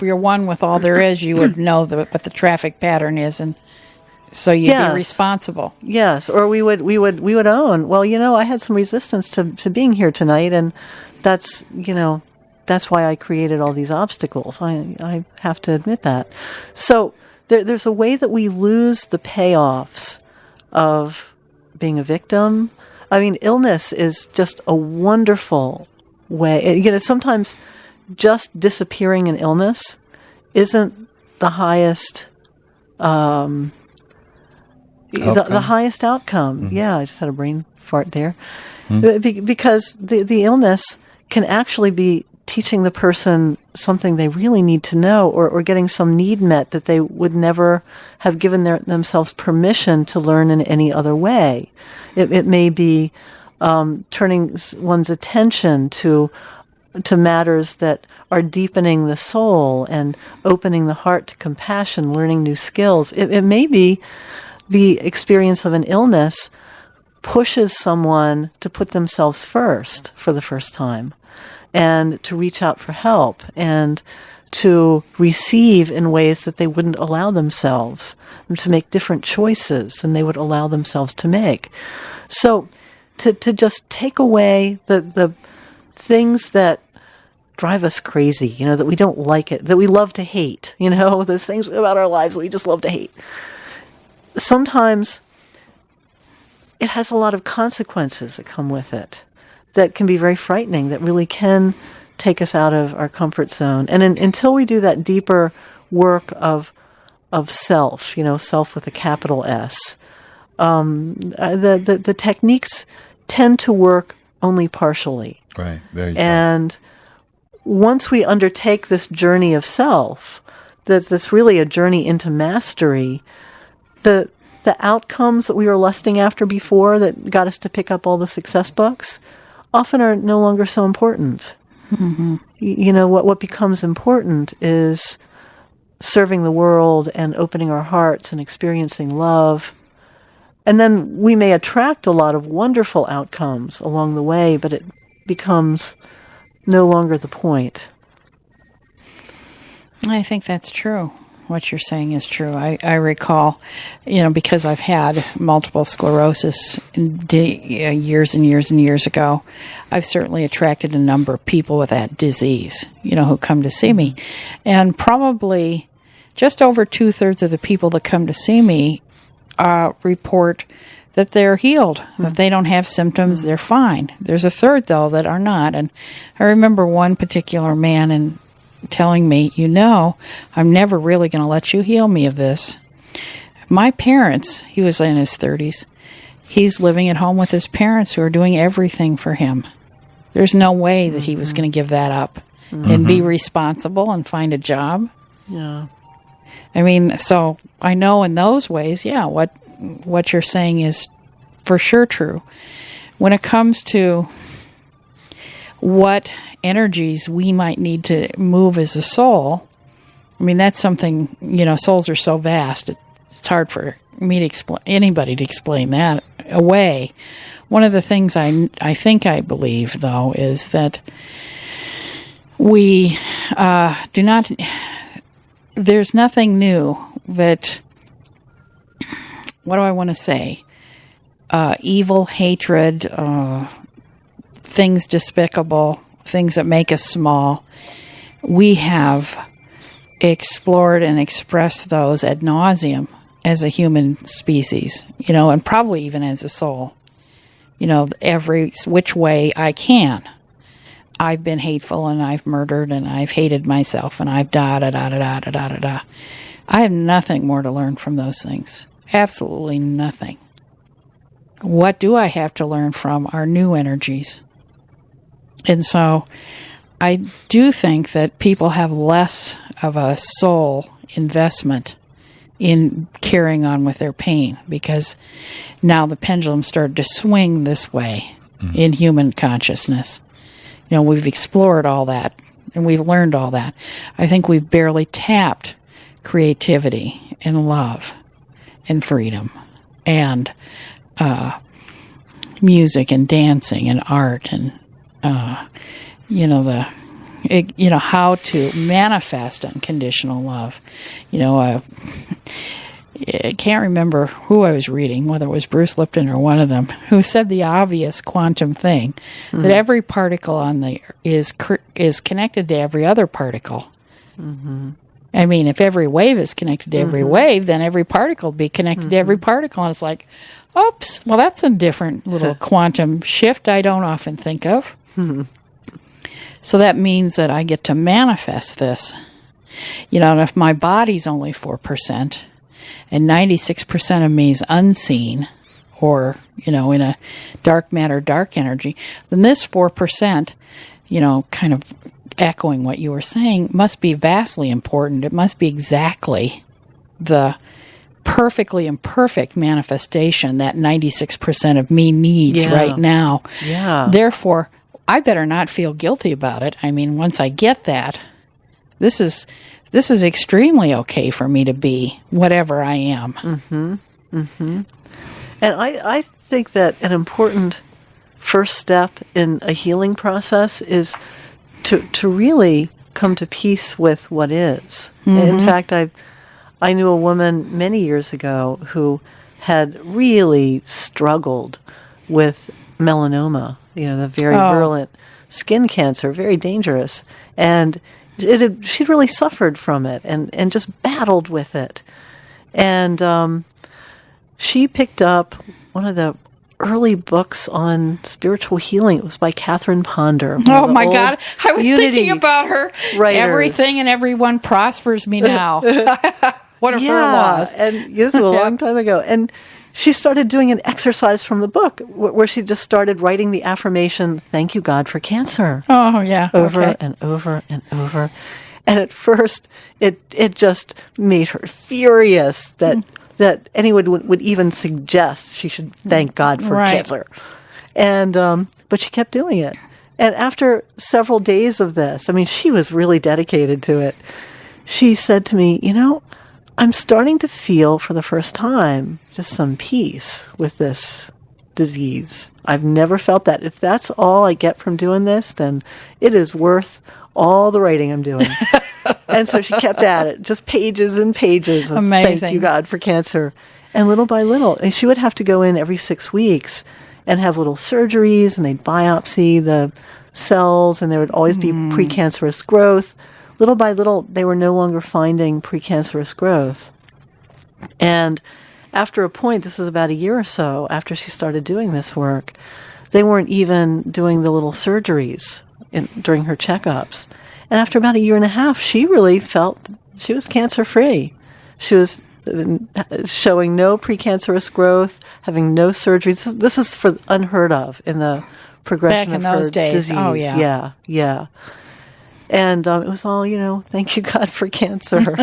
you're one with all there is, you would know what the traffic pattern is, and so you'd be responsible. Yes, or we would own, well, I had some resistance to being here tonight, and that's why I created all these obstacles. I have to admit that. So there's a way that we lose the payoffs of being a victim. Illness is just a wonderful way. Sometimes just disappearing in illness isn't the highest the highest outcome. Mm-hmm. Yeah, I just had a brain fart there. Mm-hmm. Because the illness can actually be teaching the person something they really need to know, or getting some need met that they would never have given themselves permission to learn in any other way. It may be turning one's attention to matters that are deepening the soul and opening the heart to compassion, learning new skills. It may be the experience of an illness pushes someone to put themselves first for the first time, and to reach out for help, and to receive in ways that they wouldn't allow themselves, and to make different choices than they would allow themselves to make. So to just take away the things that drive us crazy, that we don't like it, that we love to hate, those things about our lives that we just love to hate. Sometimes it has a lot of consequences that come with it that can be very frightening, that really can take us out of our comfort zone. And until we do that deeper work of self, self with a capital S, the techniques tend to work only partially. Right, there you and go. Once we undertake this journey of self, that's really a journey into mastery, the outcomes that we were lusting after before that got us to pick up all the success books often are no longer so important. Mm-hmm. What becomes important is serving the world and opening our hearts and experiencing love. And then we may attract a lot of wonderful outcomes along the way, but it becomes no longer the point. I think that's true. What you're saying is true. I recall, because I've had multiple sclerosis years and years and years ago, I've certainly attracted a number of people with that disease, who come to see me. And probably just over 2/3 of the people that come to see me report that they're healed, that they don't have symptoms, they're fine. There's a third, though, that are not. And I remember one particular man telling me, I'm never really going to let you heal me of this. My parents, he was in his 30s, he's living at home with his parents who are doing everything for him. There's no way that he was going to give that up and be responsible and find a job. Yeah. So I know in those ways, what you're saying is for sure true. When it comes to what energies we might need to move as a soul, that's something, souls are so vast, it's hard for me to explain, anybody to explain that away. One of the things I think I believe, though, is that we do not, there's nothing new that, what do I want to say? Evil, hatred, things despicable, things that make us small. We have explored and expressed those ad nauseum as a human species, and probably even as a soul. Every which way I can. I've been hateful, and I've murdered, and I've hated myself, and I've da-da-da-da-da-da-da-da. I have nothing more to learn from those things. Absolutely nothing. What do I have to learn from are new energies. And so I do think that people have less of a soul investment in carrying on with their pain, because now the pendulum started to swing this way in human consciousness. We've explored all that and we've learned all that. I think we've barely tapped creativity and love and freedom and music and dancing and art and how to manifest unconditional love. I can't remember who I was reading, whether it was Bruce Lipton or one of them, who said the obvious quantum thing, that every particle on the is connected to every other particle. Mm-hmm. I mean, if every wave is connected to every wave, then every particle would be connected to every particle. And it's like, oops, well, that's a different little quantum shift I don't often think of. So that means that I get to manifest this. And if my body's only 4% and 96% of me is unseen, or, in a dark matter, dark energy, then this 4%, kind of echoing what you were saying, must be vastly important. It must be exactly the perfectly imperfect manifestation that 96% of me needs right now. Yeah. Therefore, I better not feel guilty about it. I mean, once I get that, this is extremely okay for me to be whatever I am. Mm-hmm. Mm-hmm. And I think that an important first step in a healing process is to really come to peace with what is. Mm-hmm. In fact, I knew a woman many years ago who had really struggled with melanoma, the very virulent skin cancer, very dangerous. And she'd really suffered from it and just battled with it. And she picked up one of the early books on spiritual healing. It was by Catherine Ponder. Oh, my God. I was thinking about her. Writers. Everything and everyone prospers me now. One of her laws. And this was a long time ago. And she started doing an exercise from the book where she just started writing the affirmation, "Thank you, God, for cancer." Oh, yeah. Over and over and over. And at first, it just made her furious that anyone would even suggest she should thank God for cancer. And but she kept doing it. And after several days of this, I mean, she was really dedicated to it. She said to me, I'm starting to feel for the first time just some peace with this disease. I've never felt that. If that's all I get from doing this, then it is worth all the writing I'm doing. And so she kept at it, just pages and pages of Amazing. Thank you, God, for cancer. And little by little, and she would have to go in every 6 weeks and have little surgeries, and they'd biopsy the cells, and there would always be precancerous growth. Little by little, they were no longer finding precancerous growth. And after a point, this is about a year or so after she started doing this work, they weren't even doing the little surgeries during her checkups. And after about a year and a half, she really felt she was cancer-free. She was showing no precancerous growth, having no surgeries. This was unheard of in the progression Back in of those her days. disease. Oh, yeah. Yeah. And it was all, thank you, God, for cancer.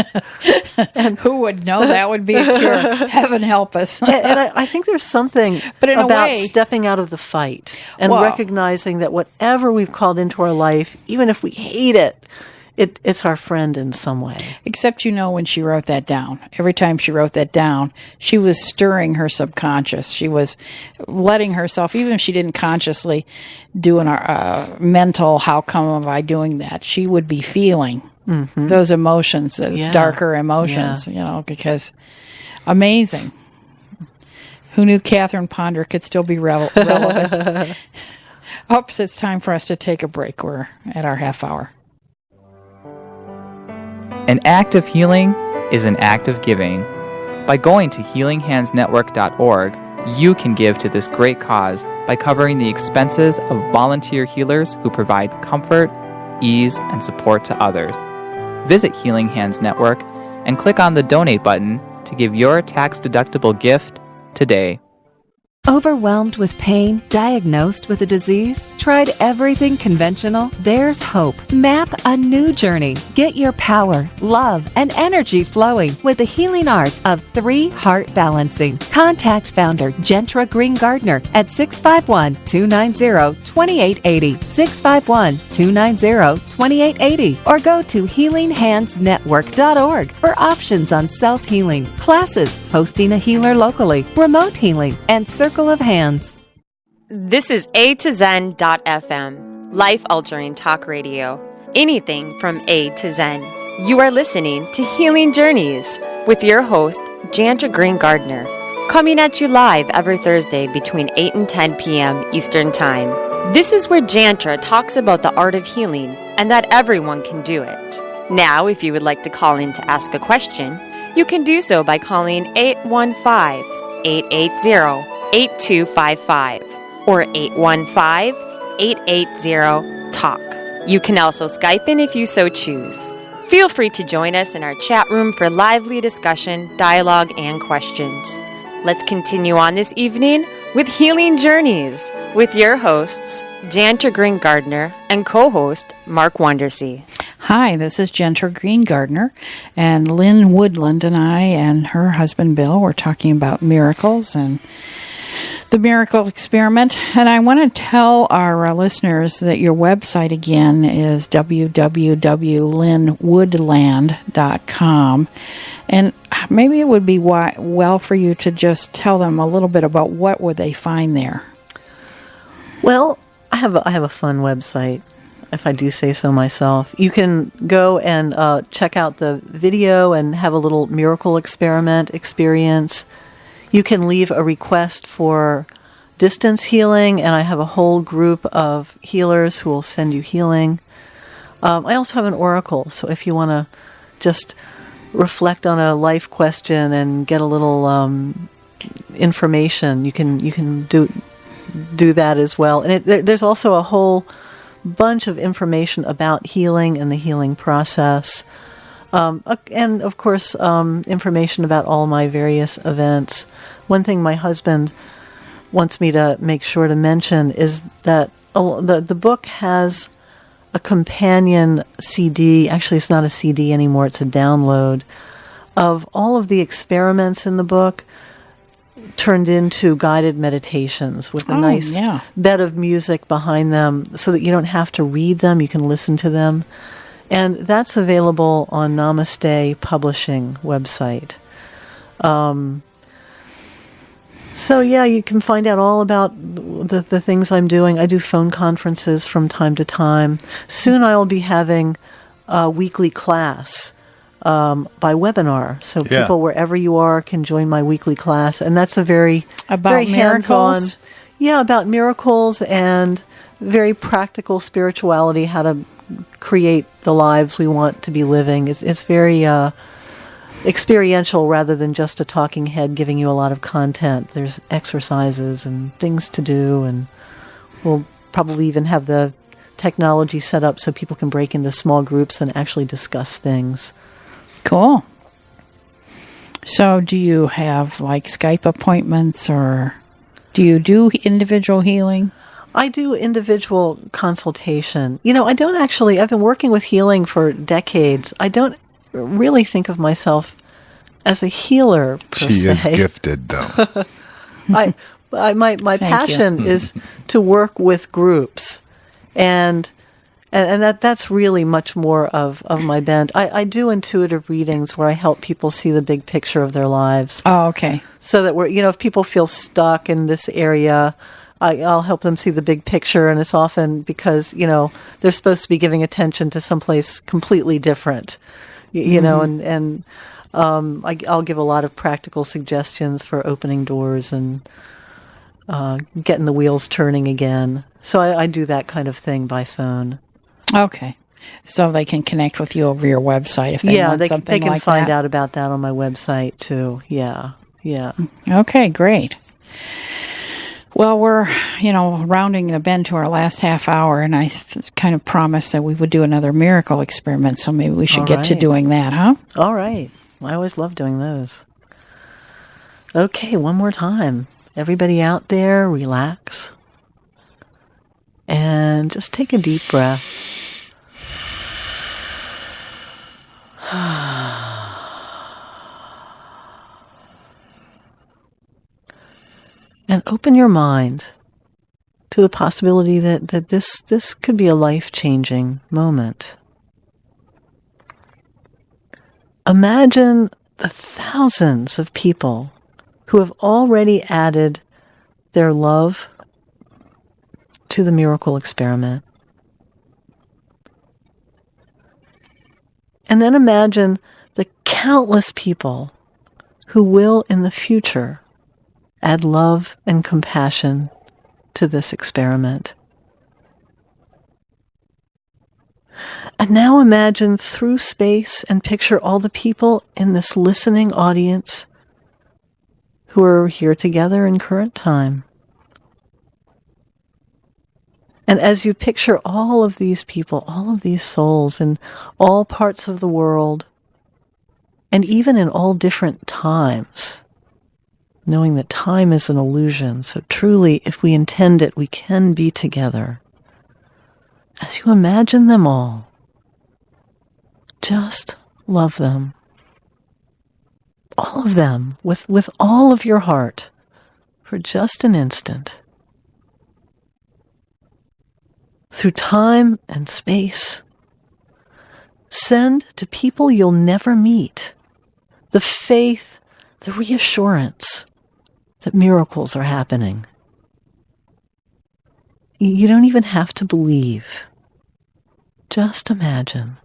And who would know that would be a cure? Heaven help us. and I think there's something about stepping out of the fight and recognizing that whatever we've called into our life, even if we hate it, it's our friend in some way. Except, when she wrote that down, every time she wrote that down, she was stirring her subconscious. She was letting herself, even if she didn't consciously do a mental, how come am I doing that? She would be feeling those emotions, those darker emotions, because amazing. Who knew Catherine Ponder could still be relevant? Oops, it's time for us to take a break. We're at our half hour. An act of healing is an act of giving. By going to healinghandsnetwork.org, you can give to this great cause by covering the expenses of volunteer healers who provide comfort, ease, and support to others. Visit Healing Hands Network and click on the donate button to give your tax-deductible gift today. Overwhelmed with pain? Diagnosed with a disease? Tried everything conventional? There's hope. Map a new journey. Get your power, love, and energy flowing with the healing art of 3-heart balancing. Contact founder Jaentra Green Gardner at 651-290-2880, 651-290-2880, or go to healinghandsnetwork.org for options on self-healing, classes, hosting a healer locally, remote healing, and Circle of Hands. This is A to Zen.fm, life-altering talk radio. Anything from A to Zen. You are listening to Healing Journeys with your host, Jaentra Green Gardner, coming at you live every Thursday between 8 and 10 p.m. Eastern Time. This is where Jaentra talks about the art of healing and that everyone can do it. Now, if you would like to call in to ask a question, you can do so by calling 815-880-8255 or 815-880-TALK. You can also Skype in if you so choose. Feel free to join us in our chat room for lively discussion, dialogue, and questions. Let's continue on this evening with Healing Journeys with your hosts, Jaentra Green Gardner and co-host Mark Wondersea. Hi, this is Jaentra Green Gardner, and Lynn Woodland and I and her husband Bill were talking about miracles and the miracle experiment. And I want to tell our listeners that your website again is www.lynnwoodland.com. And maybe it would be well for you to just tell them a little bit about what would they find there. Well, I have a fun website, if I do say so myself. You can go and check out the video and have a little miracle experiment experience. You can leave a request for distance healing, and I have a whole group of healers who will send you healing. I also have an oracle, so if you want to just reflect on a life question and get a little information, you can do that as well. And there's also a whole bunch of information about healing and the healing process. And, of course, information about all my various events. One thing my husband wants me to make sure to mention is that the book has a companion CD. Actually, it's not a CD anymore. It's a download of all of the experiments in the book turned into guided meditations with a nice bed of music behind them so that you don't have to read them. You can listen to them. And that's available on Namaste Publishing website. So, you can find out all about the things I'm doing. I do phone conferences from time to time. Soon I will be having a weekly class by webinar. So people wherever you are can join my weekly class. And that's a very hands-on. Miracles? Yeah, about miracles and very practical spirituality, how to create the lives we want to be living. It's very experiential rather than just a talking head giving you a lot of content. There's exercises and things to do, and we'll probably even have the technology set up so people can break into small groups and actually discuss things. Cool. So do you have like Skype appointments, or do you do individual healing? I do individual consultation. I don't actually, I've been working with healing for decades. I don't really think of myself as a healer, per se. She is gifted, though. my passion is to work with groups. And that's really much more of my bent. I do intuitive readings where I help people see the big picture of their lives. Oh, okay. So that if people feel stuck in this area, I'll help them see the big picture, and it's often because, they're supposed to be giving attention to someplace completely different, and I'll give a lot of practical suggestions for opening doors and getting the wheels turning again. So I do that kind of thing by phone. Okay. So they can connect with you over your website if they want something like that? Yeah, they can find out about that on my website, too. Yeah. Okay, great. Well, we're, rounding the bend to our last half hour, and I kind of promised that we would do another miracle experiment, so maybe we should get to doing that, huh? All right. I always love doing those. Okay, one more time. Everybody out there, relax. And just take a deep breath. And open your mind to the possibility that this could be a life-changing moment. Imagine the thousands of people who have already added their love to the miracle experiment. And then imagine the countless people who will in the future add love and compassion to this experiment. And now imagine through space and picture all the people in this listening audience who are here together in current time. And as you picture all of these people, all of these souls in all parts of the world, and even in all different times, knowing that time is an illusion, so truly, if we intend it, we can be together. As you imagine them all, just love them. All of them, with all of your heart, for just an instant. Through time and space, send to people you'll never meet the faith, the reassurance that miracles are happening. You don't even have to believe. Just imagine.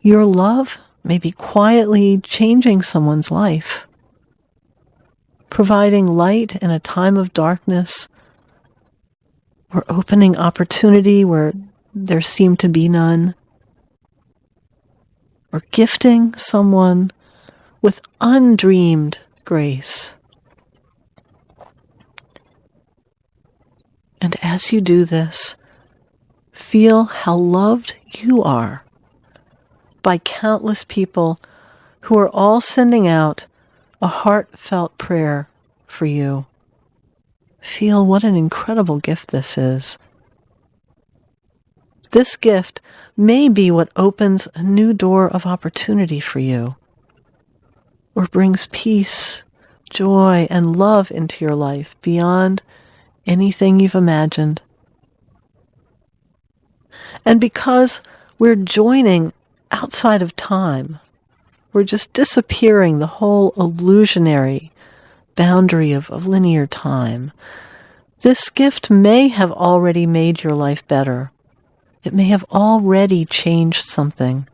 Your love may be quietly changing someone's life, providing light in a time of darkness, or opening opportunity where there seemed to be none, or gifting someone with undreamed grace. And as you do this, feel how loved you are by countless people who are all sending out a heartfelt prayer for you. Feel what an incredible gift this is. This gift may be what opens a new door of opportunity for you, or brings peace, joy, and love into your life beyond anything you've imagined. And because we're joining outside of time, we're just disappearing the whole illusionary boundary of linear time. This gift may have already made your life better. It may have already changed something.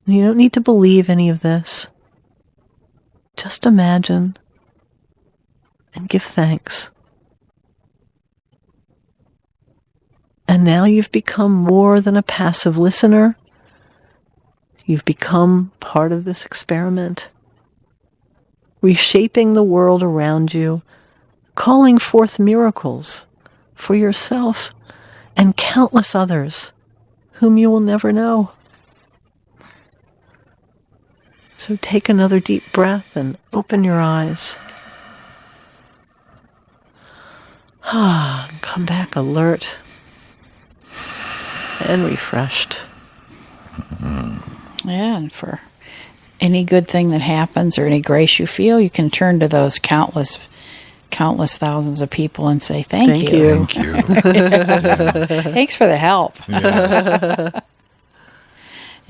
You don't need to believe any of this. Just imagine and give thanks. And now you've become more than a passive listener. You've become part of this experiment, reshaping the world around you, calling forth miracles for yourself and countless others whom you will never know. So take another deep breath and open your eyes. Come back alert and refreshed. Yeah, and for any good thing that happens or any grace you feel, you can turn to those countless thousands of people and say, thank you. Thank you. Thanks for the help. Yeah.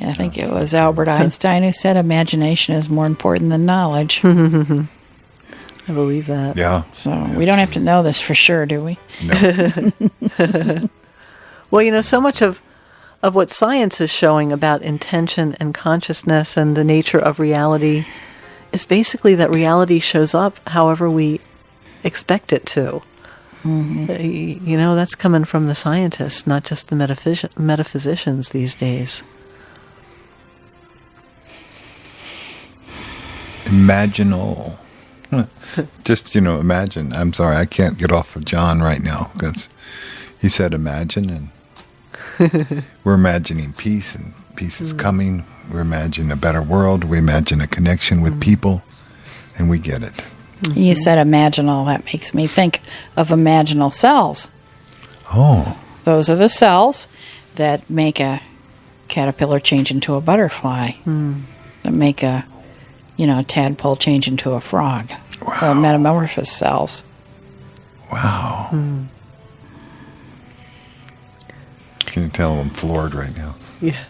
I think it was Albert Einstein who said imagination is more important than knowledge. I believe that. Yeah. So we don't have to know this for sure, do we? No. Well, so much of what science is showing about intention and consciousness and the nature of reality is basically that reality shows up however we expect it to. Mm-hmm. That's coming from the scientists, not just the metaphysicians these days. Imaginal. Just, imagine. I'm sorry, I can't get off of John right now because he said imagine, and we're imagining peace, and peace is coming. We're imagining a better world. We imagine a connection with people. and we get it. Mm-hmm. You said imaginal. That makes me think of imaginal cells. Oh. Those are the cells that make a caterpillar change into a butterfly, that make a tadpole change into a frog. Wow. Metamorphosis cells. Wow. Can you tell I'm floored right now? Yeah.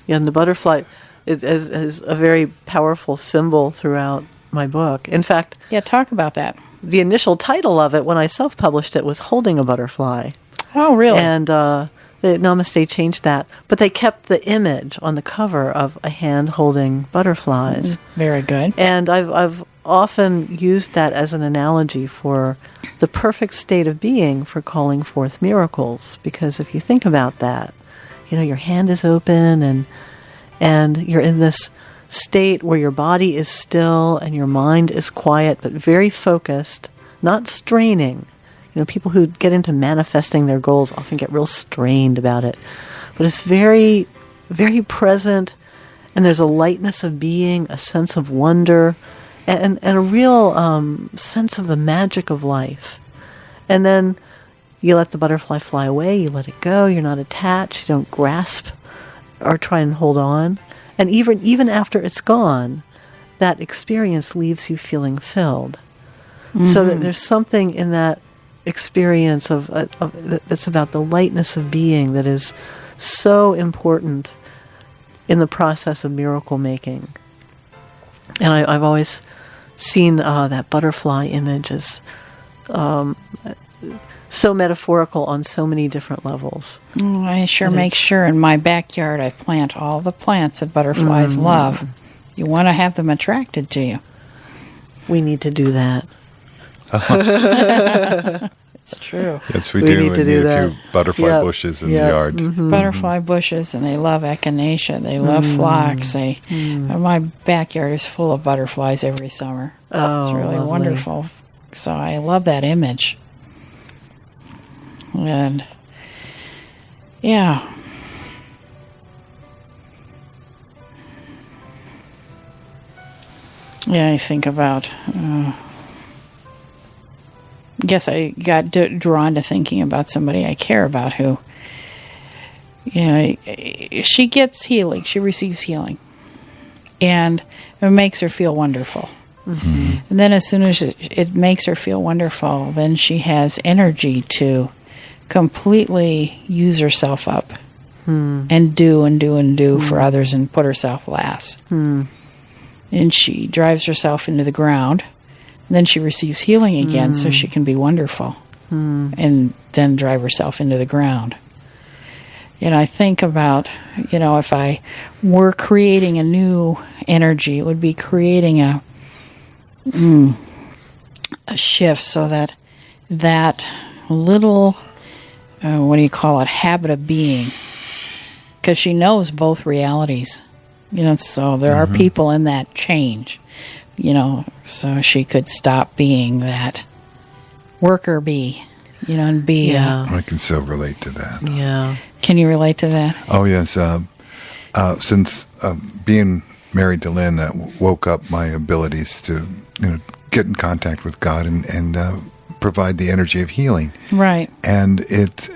Yeah, and the butterfly is a very powerful symbol throughout my book. In fact... Yeah, talk about that. The initial title of it, when I self-published it, was Holding a Butterfly. Oh, really? And the Namaste changed that. But they kept the image on the cover of a hand holding butterflies. Very good. And I've often used that as an analogy for the perfect state of being for calling forth miracles. Because if you think about that, your hand is open and you're in this state where your body is still and your mind is quiet but very focused, not straining. People who get into manifesting their goals often get real strained about it. But it's very, very present, and there's a lightness of being, a sense of wonder, and a real sense of the magic of life. And then you let the butterfly fly away, you let it go, you're not attached, you don't grasp or try and hold on. And even after it's gone, that experience leaves you feeling filled. Mm-hmm. So that there's something in that experience of that's about the lightness of being that is so important in the process of miracle making. And I've always seen that butterfly image as so metaphorical on so many different levels. I make sure in my backyard I plant all the plants that butterflies love. You want to have them attracted to you. We need to do that. It's true. Yes, we do. Need to do that. A few butterfly bushes in the yard. Mm-hmm. Butterfly bushes, and they love echinacea. They love phlox. My backyard is full of butterflies every summer. It's really lovely. wonderful. So I love that image. And yeah. I think about... guess I got drawn to thinking about somebody I care about who, she gets healing. She receives healing. And it makes her feel wonderful. Mm-hmm. And then as soon as it makes her feel wonderful, then she has energy to completely use herself up and do for others and put herself last. And she drives herself into the ground. Then she receives healing again so she can be wonderful and then drive herself into the ground. I think about, if I were creating a new energy, it would be creating a shift so that little, habit of being, because she knows both realities, so there are people in that change. So she could stop being that worker bee, and be... I can so relate to that. Yeah. Can you relate to that? Oh, yes. Since being married to Lynn, woke up my abilities to, get in contact with God and provide the energy of healing. Right. And it's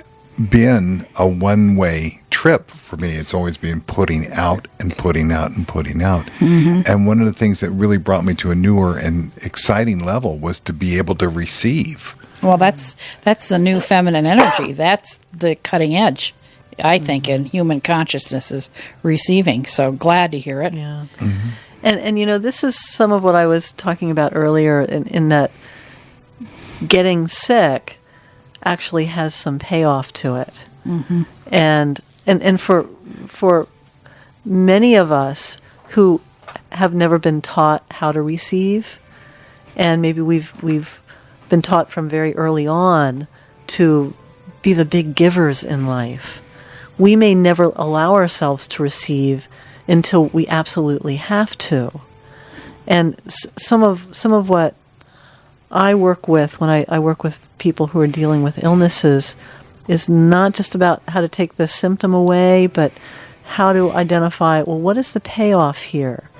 been a one-way trip for me. It's always been putting out and putting out and putting out. Mm-hmm. And one of the things that really brought me to a newer and exciting level was to be able to receive. Well, that's the new feminine energy. That's the cutting edge, I think, in human consciousness is receiving. So glad to hear it. Yeah. Mm-hmm. And this is some of what I was talking about earlier in that getting sick actually has some payoff to it. Mm-hmm. And for many of us who have never been taught how to receive, and maybe we've been taught from very early on to be the big givers in life, we may never allow ourselves to receive until we absolutely have to. And some of what I work with when I work with people who are dealing with illnesses is not just about how to take the symptom away, but how to identify, well, what is the payoff here?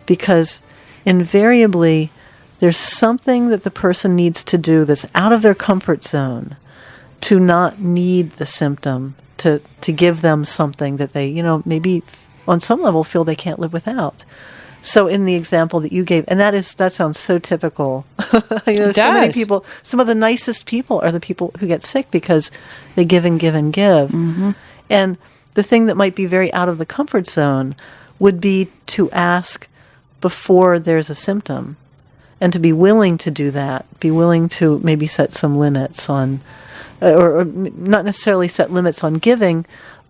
Because invariably there's something that the person needs to do that's out of their comfort zone to not need the symptom, to give them something that they, maybe on some level feel they can't live without. So in the example that you gave, and that sounds so typical. It so many does. people, some of the nicest people are the people who get sick because they give and give and give. Mm-hmm. And the thing that might be very out of the comfort zone would be to ask before there's a symptom, and to be willing to do that, be willing to maybe set some limits on, or not necessarily set limits on giving,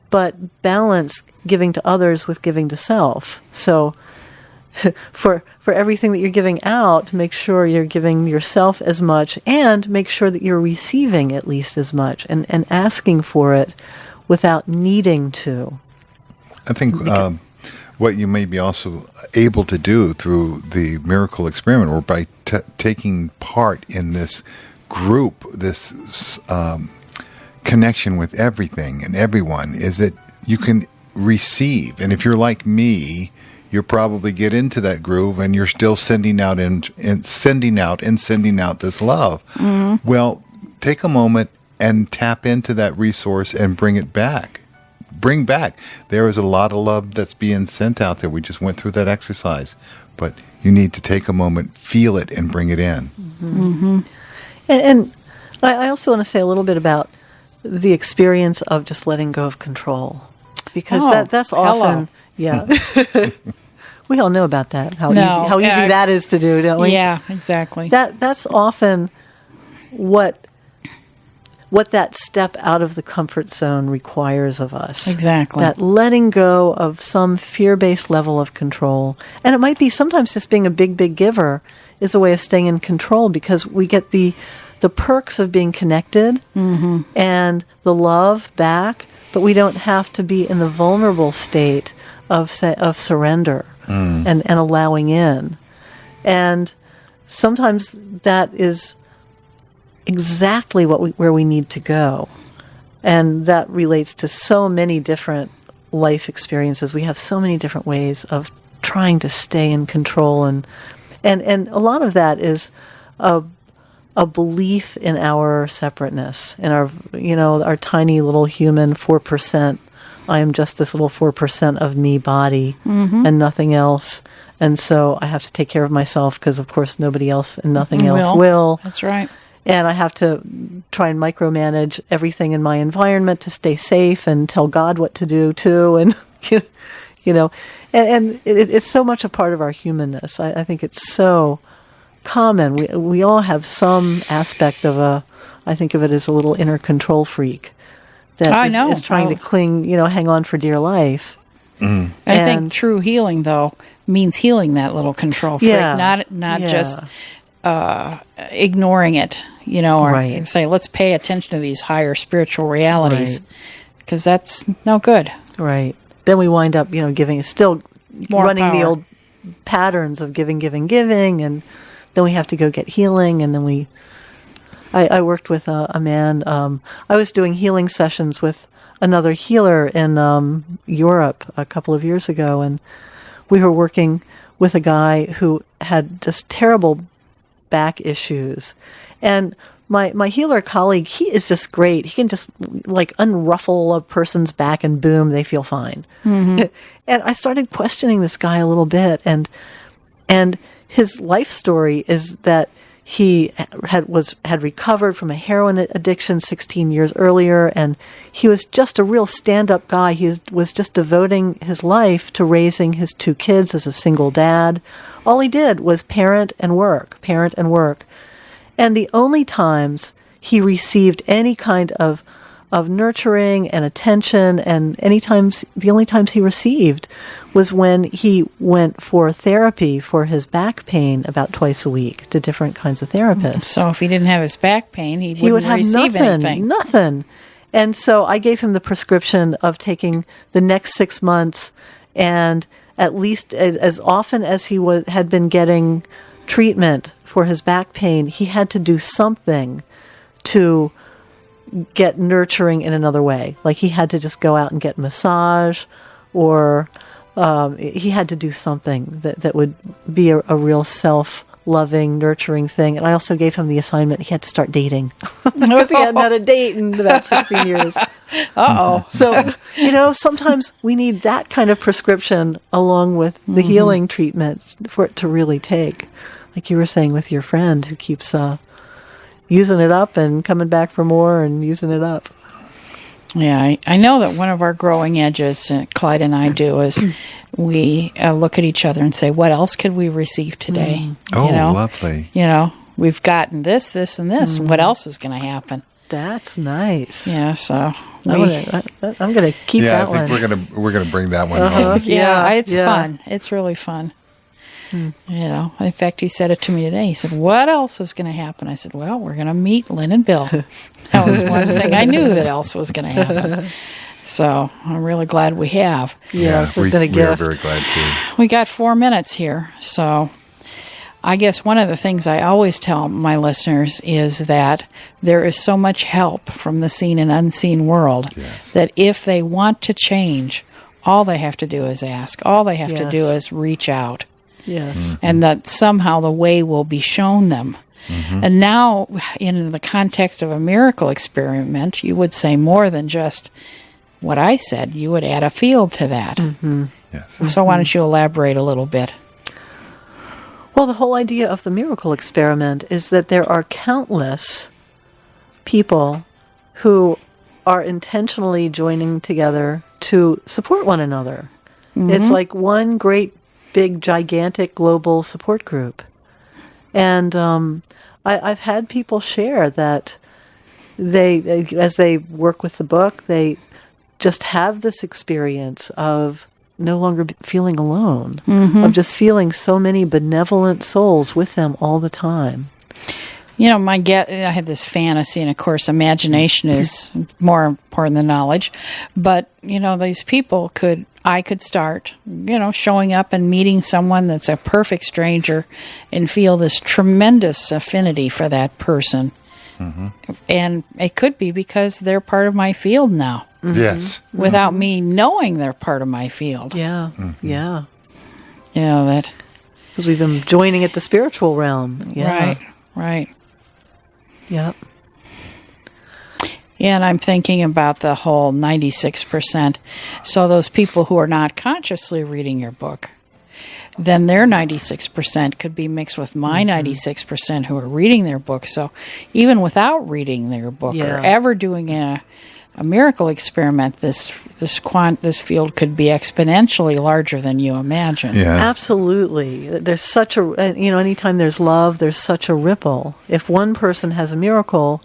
but balance giving to others with giving to self. So for everything that you're giving out, make sure you're giving yourself as much, and make sure that you're receiving at least as much, and asking for it without needing to. I think what you may be also able to do through the miracle experiment, or by taking part in this group, this connection with everything and everyone, is that you can receive. And if you're like me, you'll probably get into that groove, and you're still sending out and sending out this love. Mm-hmm. Well, take a moment and tap into that resource and bring it back. Bring back. There is a lot of love that's being sent out there. We just went through that exercise, but you need to take a moment, feel it, and bring it in. Mm-hmm. And I also want to say a little bit about the experience of just letting go of control, because that's often, yeah. We all know about that. How easy that is to do, don't we? Yeah, exactly. That's often what that step out of the comfort zone requires of us. Exactly. That letting go of some fear-based level of control. And it might be sometimes just being a big, big giver is a way of staying in control, because we get the perks of being connected mm-hmm. and the love back, but we don't have to be in the vulnerable state of surrender and allowing in. And sometimes that is exactly where we need to go. And that relates to so many different life experiences. We have so many different ways of trying to stay in control, and a lot of that is a belief in our separateness, in our tiny little human 4%. I am just this little 4% of me body mm-hmm. and nothing else. And so I have to take care of myself, because of course nobody else and nothing else will. That's right. And I have to try and micromanage everything in my environment to stay safe, and tell God what to do too. And, and it's so much a part of our humanness. I think it's so common. We all have some aspect of I think of it as a little inner control freak that is trying to cling, hang on for dear life. Mm. I think true healing, though, means healing that little control freak, not just ignoring it, or right. say, let's pay attention to these higher spiritual realities, because that's no good. Right. Then we wind up, giving, still more running power. The old patterns of giving, and then we have to go get healing, and then I worked with a man. I was doing healing sessions with another healer in Europe a couple of years ago, and we were working with a guy who had just terrible back issues. And my healer colleague, he is just great. He can just unruffle a person's back, and boom, they feel fine. Mm-hmm. And I started questioning this guy a little bit, and his life story is that he had recovered from a heroin addiction 16 years earlier, and he was just a real stand-up guy. He was just devoting his life to raising his 2 kids as a single dad. All he did was parent and work. And the only times he received any kind of nurturing and attention, and the only times he received was when he went for therapy for his back pain about twice a week to different kinds of therapists. So if he didn't have his back pain, he would have receive anything. Nothing. And so I gave him the prescription of taking the next 6 months, and at least as often as he had been getting treatment for his back pain, he had to do something to get nurturing in another way. Like he had to just go out and get massage, or he had to do something that would be a real self-loving, nurturing thing. And I also gave him the assignment he had to start dating because he hadn't had a date in about 16 years. Uh-oh. So, sometimes we need that kind of prescription along with the healing treatments for it to really take. Like you were saying with your friend who keeps using it up and coming back for more and using it up. Yeah, I know that one of our growing edges, Clyde and I do, is we look at each other and say, what else could we receive today? Oh, lovely. We've gotten this, and this. What else is going to happen? That's nice. Yeah, so I'm going to keep that one. Yeah, I think we're gonna bring that one home. Yeah, it's fun. It's really fun. In fact, he said it to me today. He said, what else is going to happen? I said, well, we're going to meet Lynn and Bill. That was one thing I knew that else was going to happen. So I'm really glad we have. Yes, it's been a gift. We are very glad too. We got 4 minutes here. So I guess one of the things I always tell my listeners is that there is so much help from the seen and unseen world that if they want to change, all they have to do is ask. All they have to do is reach out. Yes. And that somehow the way will be shown them. And now, in the context of a miracle experiment, you would say more than just what I said. You would add a field to that. Yes. So why don't you elaborate a little bit? Well, the whole idea of the miracle experiment is that there are countless people who are intentionally joining together to support one another. It's like one great big, gigantic global support group. And I've had people share that they, as they work with the book, they just have this experience of no longer feeling alone, of just feeling so many benevolent souls with them all the time. I had this fantasy, and of course, imagination is more important than knowledge. But, these people I could start, showing up and meeting someone that's a perfect stranger and feel this tremendous affinity for that person. And it could be because they're part of my field now. Yes. Without me knowing they're part of my field. Yeah. Yeah. That. Because we've been joining at the spiritual realm. Yeah. Right. Yep. Yeah, and I'm thinking about the whole 96%. So those people who are not consciously reading your book, then their 96% could be mixed with my 96% who are reading their book. So even without reading their book or ever doing a miracle experiment, this field could be exponentially larger than you imagine. Yeah. Absolutely. There's such a, anytime there's love, there's such a ripple. If one person has a miracle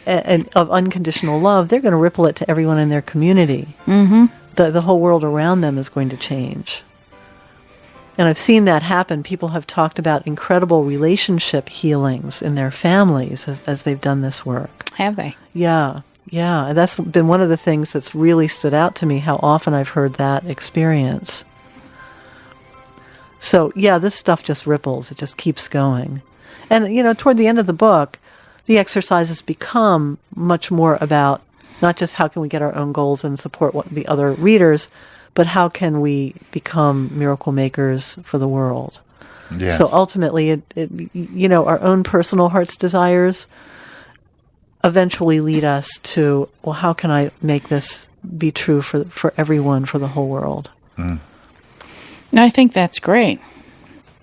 of unconditional love, they're going to ripple it to everyone in their community. The whole world around them is going to change. And I've seen that happen. People have talked about incredible relationship healings in their families as they've done this work. Have they? Yeah. Yeah, and that's been one of the things that's really stood out to me, how often I've heard that experience. So, this stuff just ripples. It just keeps going. And, toward the end of the book, the exercises become much more about not just how can we get our own goals and support the other readers, but how can we become miracle makers for the world. Yes. So ultimately, our own personal heart's desires eventually lead us to, well, how can I make this be true for everyone, for the whole world? I think that's great.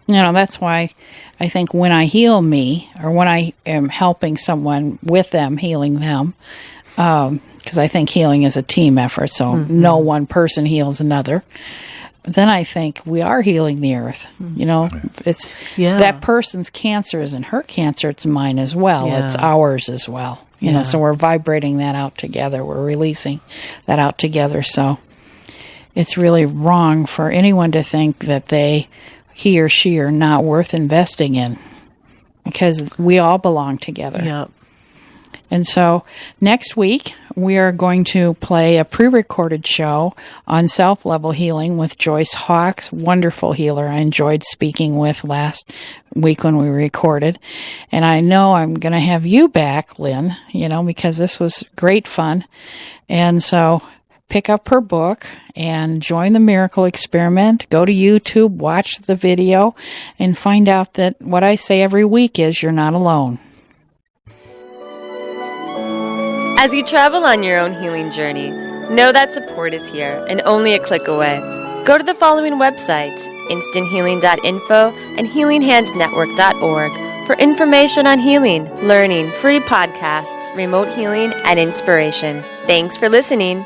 That's why I think when I heal me, or when I am helping someone with them, healing them, because I think healing is a team effort, so no one person heals another, then I think we are healing the earth. It's that person's cancer isn't her cancer, it's mine as well. It's ours as well. So we're vibrating that out together. We're releasing that out together. So it's really wrong for anyone to think that he or she are not worth investing in, because we all belong together. Yep. And so next week, we are going to play a pre-recorded show on self-level healing with Joyce Hawks, wonderful healer I enjoyed speaking with last week when we recorded. And I know I'm going to have you back, Lynn, because this was great fun. And so pick up her book and join the miracle experiment. Go to YouTube, watch the video, and find out that what I say every week is you're not alone. As you travel on your own healing journey, know that support is here and only a click away. Go to the following websites, instanthealing.info and healinghandsnetwork.org, for information on healing, learning, free podcasts, remote healing, and inspiration. Thanks for listening.